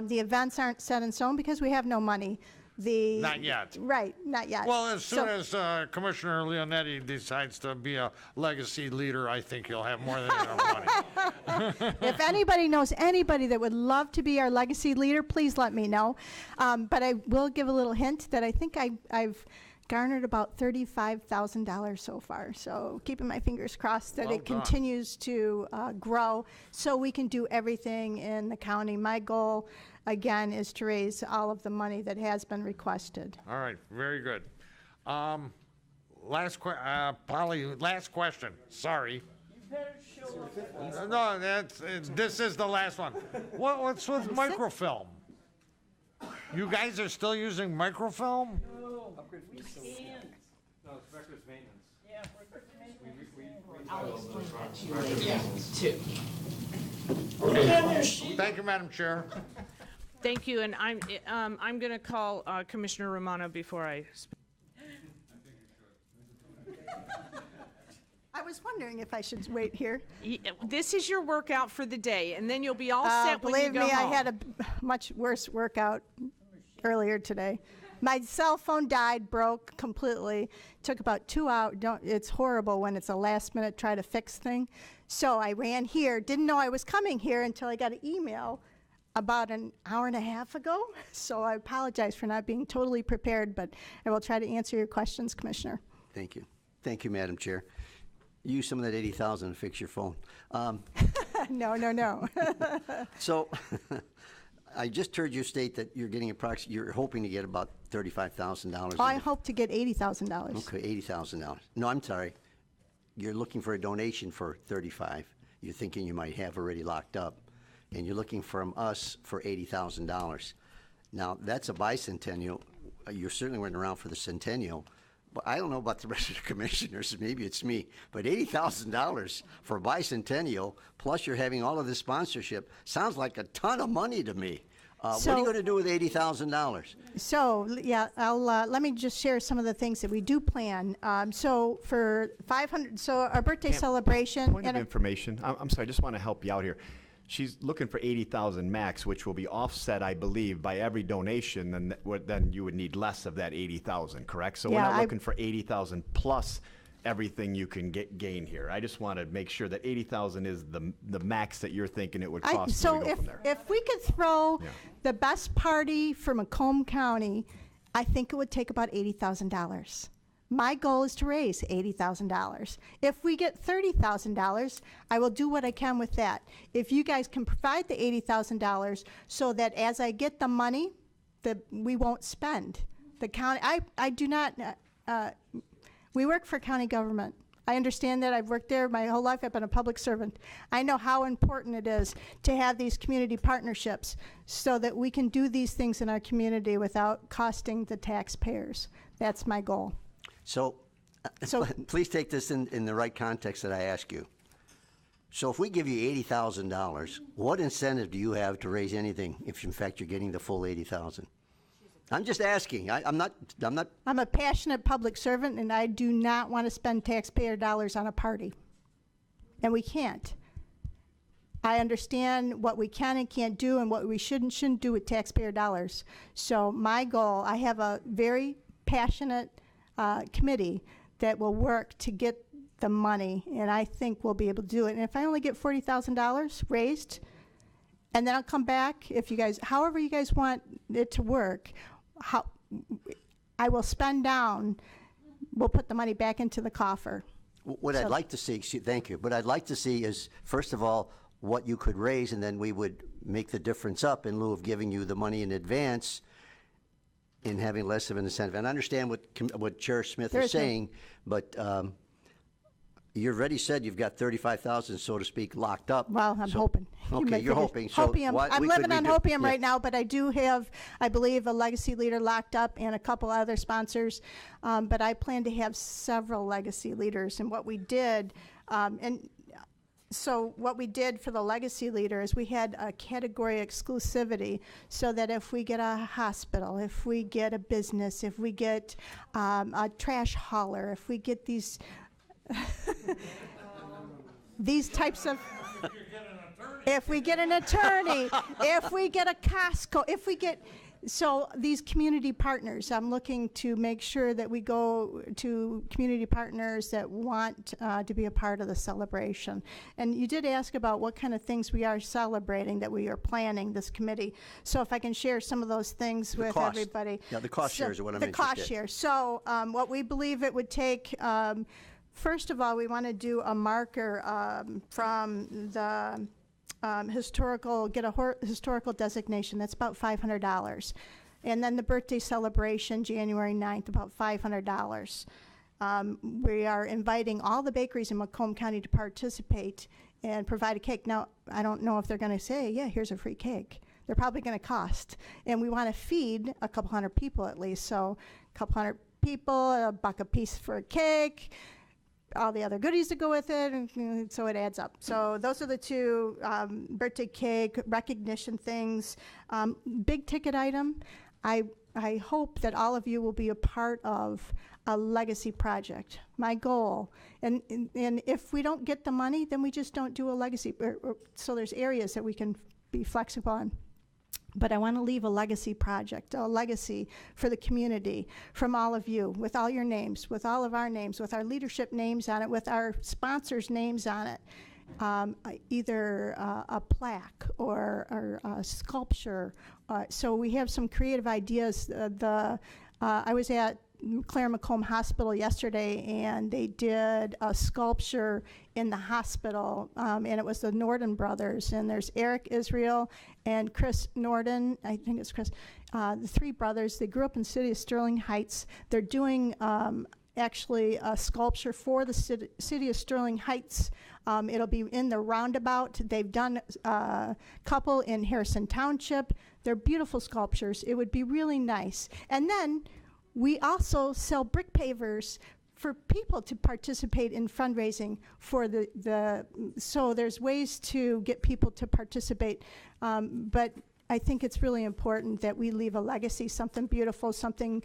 The events aren't set in stone because we have no money. Not yet. Right, not yet. Well, as soon So- as Commissioner Leonetti decides to be a legacy leader, I think you'll have more than enough money. If anybody knows anybody that would love to be our legacy leader, please let me know. But I will give a little hint that I think I've garnered about $35,000 so far. So keeping my fingers crossed that Well it done. continues to grow so we can do everything in the county. My goal, again, is to raise all of the money that has been requested. All right, very good. Polly, last question. Sorry. No, this is the last one. What's with microfilm? You guys are still using microfilm? Thank you, Madam Chair. Thank you, and I'm going to call Commissioner Ramona before I speak. I was wondering if I should wait here. This is your workout for the day, and then you'll be all set when you Believe go me, I home. had a much worse workout earlier today. My cell phone died, broke completely. Took about 2 hours. It's horrible when it's a last minute try to fix thing. So I ran here. Didn't know I was coming here until I got an email about an hour and a half ago. So I apologize for not being totally prepared, but I will try to answer your questions, Commissioner. Thank you. Thank you, Madam Chair. Use some of that 80,000 to fix your phone. No. So, I just heard you state that you're getting you're hoping to get about $35,000. I hope to get $80,000. Okay, $80,000. No, I'm sorry. You're looking for a donation for 35. You're thinking you might have already locked up, and you're looking from us for $80,000. Now, that's a bicentennial. You certainly weren't around for the centennial, but I don't know about the rest of the commissioners. Maybe it's me, but $80,000 for a bicentennial, plus you're having all of this sponsorship, sounds like a ton of money to me. What are you going to do with $80,000? So, yeah, let me just share some of the things that we do plan. So for 500, so our birthday celebration. Point of information. I'm sorry, I just want to help you out here. She's looking for 80,000 max, which will be offset, I believe, by every donation. Then you would need less of that 80,000, correct? So Yeah, we're not looking for 80,000 plus everything you can gain here. I just want to make sure that 80,000 is the max that you're thinking it would cost So to go if, from there. if we could throw Yeah. the best party for Macomb County, I think it would take about $80,000. My goal is to raise $80,000. If we get $30,000, I will do what I can with that. If you guys can provide the $80,000 so that as I get the money, that we won't spend. The county, I do not, we work for county government. I understand that. I've worked there my whole life. I've been a public servant. I know how important it is to have these community partnerships so that we can do these things in our community without costing the taxpayers. That's my goal. So, please take this in the right context that I ask you. So if we give you $80,000, what incentive do you have to raise anything if in fact you're getting the full $80,000? I'm just asking. I'm not. I'm a passionate public servant, and I do not want to spend taxpayer dollars on a party. And we can't. I understand what we can and can't do and what we shouldn't do with taxpayer dollars. So my goal, I have a very passionate committee that will work to get the money, and I think we'll be able to do it. And if I only get $40,000 raised, and then I'll come back, if you guys, however you guys want it to work, I will spend down, we'll put the money back into the coffer. What I'd like to see, thank you, what I'd like to see is, first of all, what you could raise, and then we would make the difference up in lieu of giving you the money in advance in having less of an incentive. And I understand what Chair Smith is saying, but you already said you've got 35,000, so to speak, locked up. Well, I'm hoping. Okay, you're hoping. So hopium. I'm living on hopium right now, but I do have, I believe, a legacy leader locked up and a couple other sponsors. But I plan to have several legacy leaders. And what we did, so what we did for the legacy leader is we had a category exclusivity so that if we get a hospital, if we get a business, if we get a trash hauler, if we get these these types of, if we get an attorney, if we get a Costco, if we get, so these community partners, I'm looking to make sure that we go to community partners that want to be a part of the celebration. And you did ask about what kind of things we are celebrating, that we are planning, this committee. So if I can share some of those things with everybody. Yeah, the cost shares are what I'm interested in. The cost share. So what we believe it would take, first of all, we want to do a marker from the historical, get a historical designation. That's about $500. And then the birthday celebration, January 9th, about $500. We are inviting all the bakeries in Macomb County to participate and provide a cake. Now, I don't know if they're going to say, yeah, here's a free cake. They're probably going to cost. And we want to feed a couple hundred people at least. So a couple hundred people, $1 a piece for a cake, all the other goodies that go with it, and so it adds up. So those are the two, birthday cake, recognition things. Big ticket item, I hope that all of you will be a part of a legacy project. My goal, and if we don't get the money, then we just don't do a legacy. So there's areas that we can be flexible on. But I want to leave a legacy project, a legacy for the community from all of you, with all your names, with all of our names, with our leadership names on it, with our sponsors' names on it. Either a plaque or a sculpture. So we have some creative ideas. I was at Clare Macomb Hospital yesterday, and they did a sculpture in the hospital, and it was the Norden brothers, and there's Eric Israel and Chris Norden, I think it's Chris, the three brothers. They grew up in the city of Sterling Heights. They're doing actually a sculpture for the city of Sterling Heights. It'll be in the roundabout. They've done a couple in Harrison Township. They're beautiful sculptures. It would be really nice. And then we also sell brick pavers for people to participate in fundraising for so there's ways to get people to participate. But I think it's really important that we leave a legacy, something beautiful, something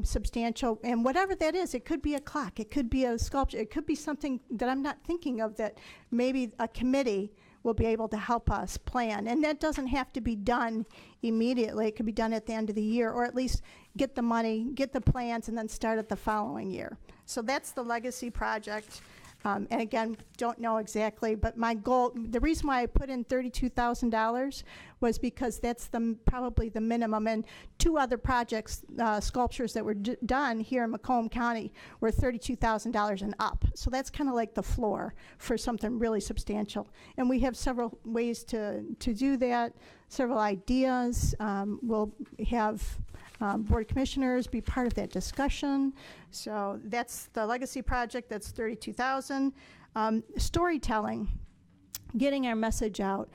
substantial, and whatever that is. It could be a clock, it could be a sculpture, it could be something that I'm not thinking of, that maybe a committee will be able to help us plan. And that doesn't have to be done immediately. It could be done at the end of the year, or at least get the money, get the plans, and then start it the following year. So that's the legacy project. And again, don't know exactly, but my goal, the reason why I put in $32,000 was because that's probably the minimum. And 2 other projects, sculptures that were done here in Macomb County were $32,000 and up. So that's kind of like the floor for something really substantial. And we have several ways to do that, several ideas. We'll have Board of Commissioners be part of that discussion. So that's the legacy project, that's $32,000. Storytelling, getting our message out,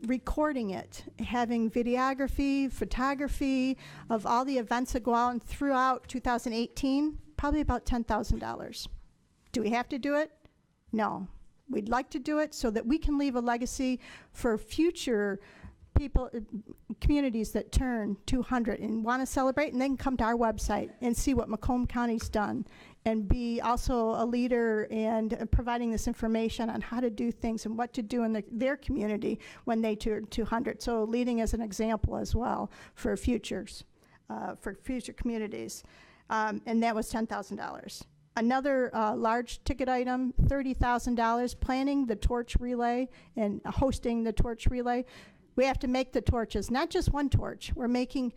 recording it, having videography, photography of all the events that go on throughout 2018, probably about $10,000. Do we have to do it? No. We'd like to do it so that we can leave a legacy for future people, communities that turn 200 and want to celebrate, and they can come to our website and see what Macomb County's done, and be also a leader and providing this information on how to do things and what to do in their community when they turn 200. So leading as an example as well for futures, for future communities. And that was $10,000. Another large ticket item, $30,000, planning the torch relay and hosting the torch relay. We have to make the torches, not just one torch. We're making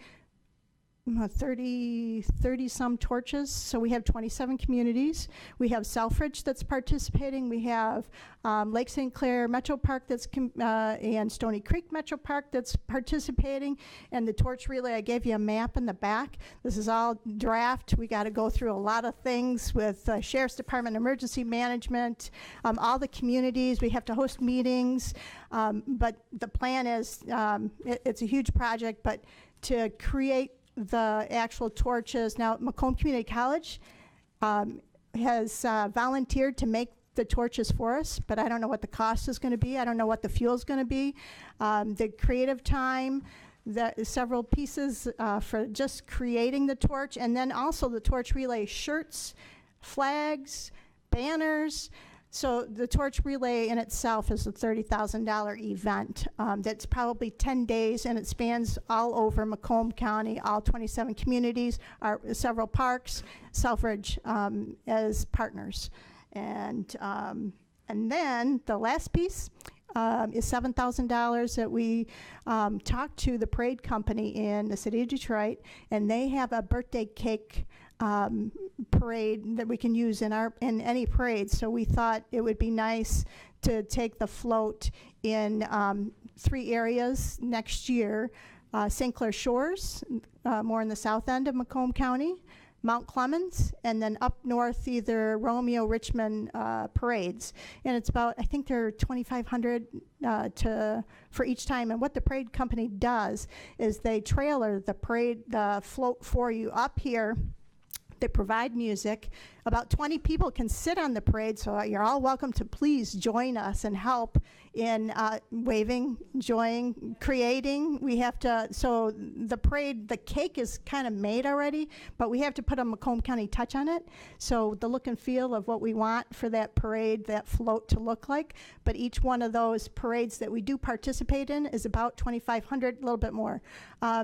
30 some torches. So we have 27 communities. We have Selfridge that's participating. We have Lake St. Clair Metro Park that's and Stony Creek Metro Park that's participating. And the torch relay, I gave you a map in the back. This is all draft. We got to go through a lot of things with Sheriff's Department, Emergency Management, all the communities. We have to host meetings. But the plan is, it's a huge project, but to create the actual torches. Now, Macomb Community College has volunteered to make the torches for us, but I don't know what the cost is going to be. I don't know what the fuel is going to be. The creative time, several pieces for just creating the torch, and then also the torch relay shirts, flags, banners. So the torch relay in itself is a $30,000 event that's probably 10 days, and it spans all over Macomb County, all 27 communities, several parks, Selfridge as partners. And then the last piece is $7,000 that we talked to the parade company in the city of Detroit, and they have a birthday cake parade that we can use in any parade. So we thought it would be nice to take the float in 3 areas next year. St. Clair Shores, more in the south end of Macomb County, Mount Clemens, and then up north either Romeo, Richmond parades. And it's about, I think they're $2,500 for each time. And what the parade company does is they trailer the float for you up here. They provide music. About 20 people can sit on the parade, so you're all welcome to please join us and help in waving, enjoying, creating. We have to, so the parade, the cake is kind of made already, but we have to put a Macomb County touch on it. So the look and feel of what we want for that parade, that float to look like. But each one of those parades that we do participate in is about $2,500, a little bit more,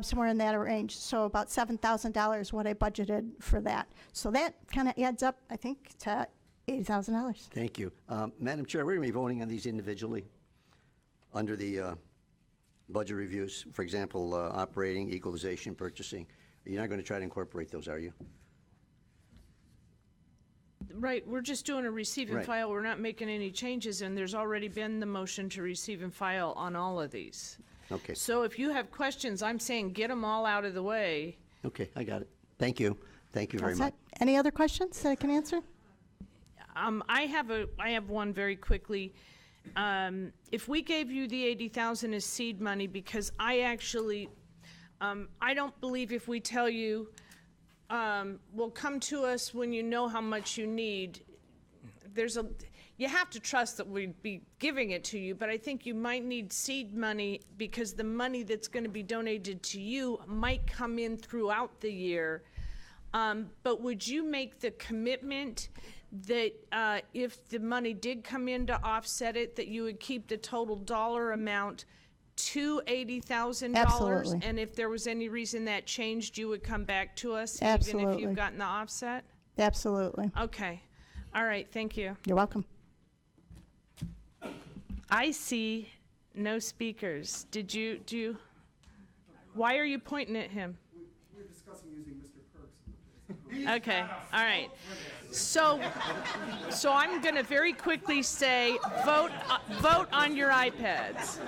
somewhere in that range. So about $7,000 what I budgeted for that. So that kind of adds up, I think, to $80,000. Thank you. Madam Chair, we're going to be voting on these individually under the budget reviews. For example, operating, equalization, purchasing. You're not going to try to incorporate those, are you? Right, we're just doing a receive and Right. file. We're not making any changes, and there's already been the motion to receive and file on all of these. Okay. So if you have questions, I'm saying get them all out of the way. Okay, I got it. Thank you. Thank you very That's much. it. Any other questions that I can answer? I have one very quickly. If we gave you the $80,000 as seed money, because I actually, I don't believe if we tell you, well, come to us when you know how much you need. You have to trust that we'd be giving it to you, but I think you might need seed money because the money that's going to be donated to you might come in throughout the year. But would you make the commitment that if the money did come in to offset it, that you would keep the total dollar amount to $80,000? Absolutely. And if there was any reason that changed, you would come back to us, even if Absolutely. you've gotten the offset? Absolutely. Okay. All right, thank you. You're welcome. I see no speakers. Why are you pointing at him? We're discussing using Mr. Perks. Okay, all right. So I'm going to very quickly say, vote on your iPads.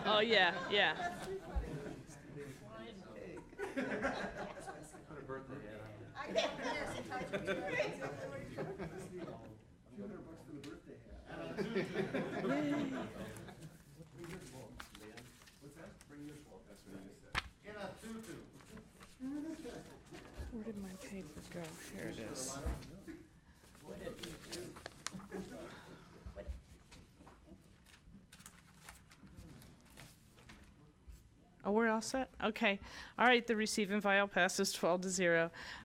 Oh, yeah, yeah. Where did my paper go? Here it is. Oh, we're all set? Okay. All right, the receive and file passes 12-0.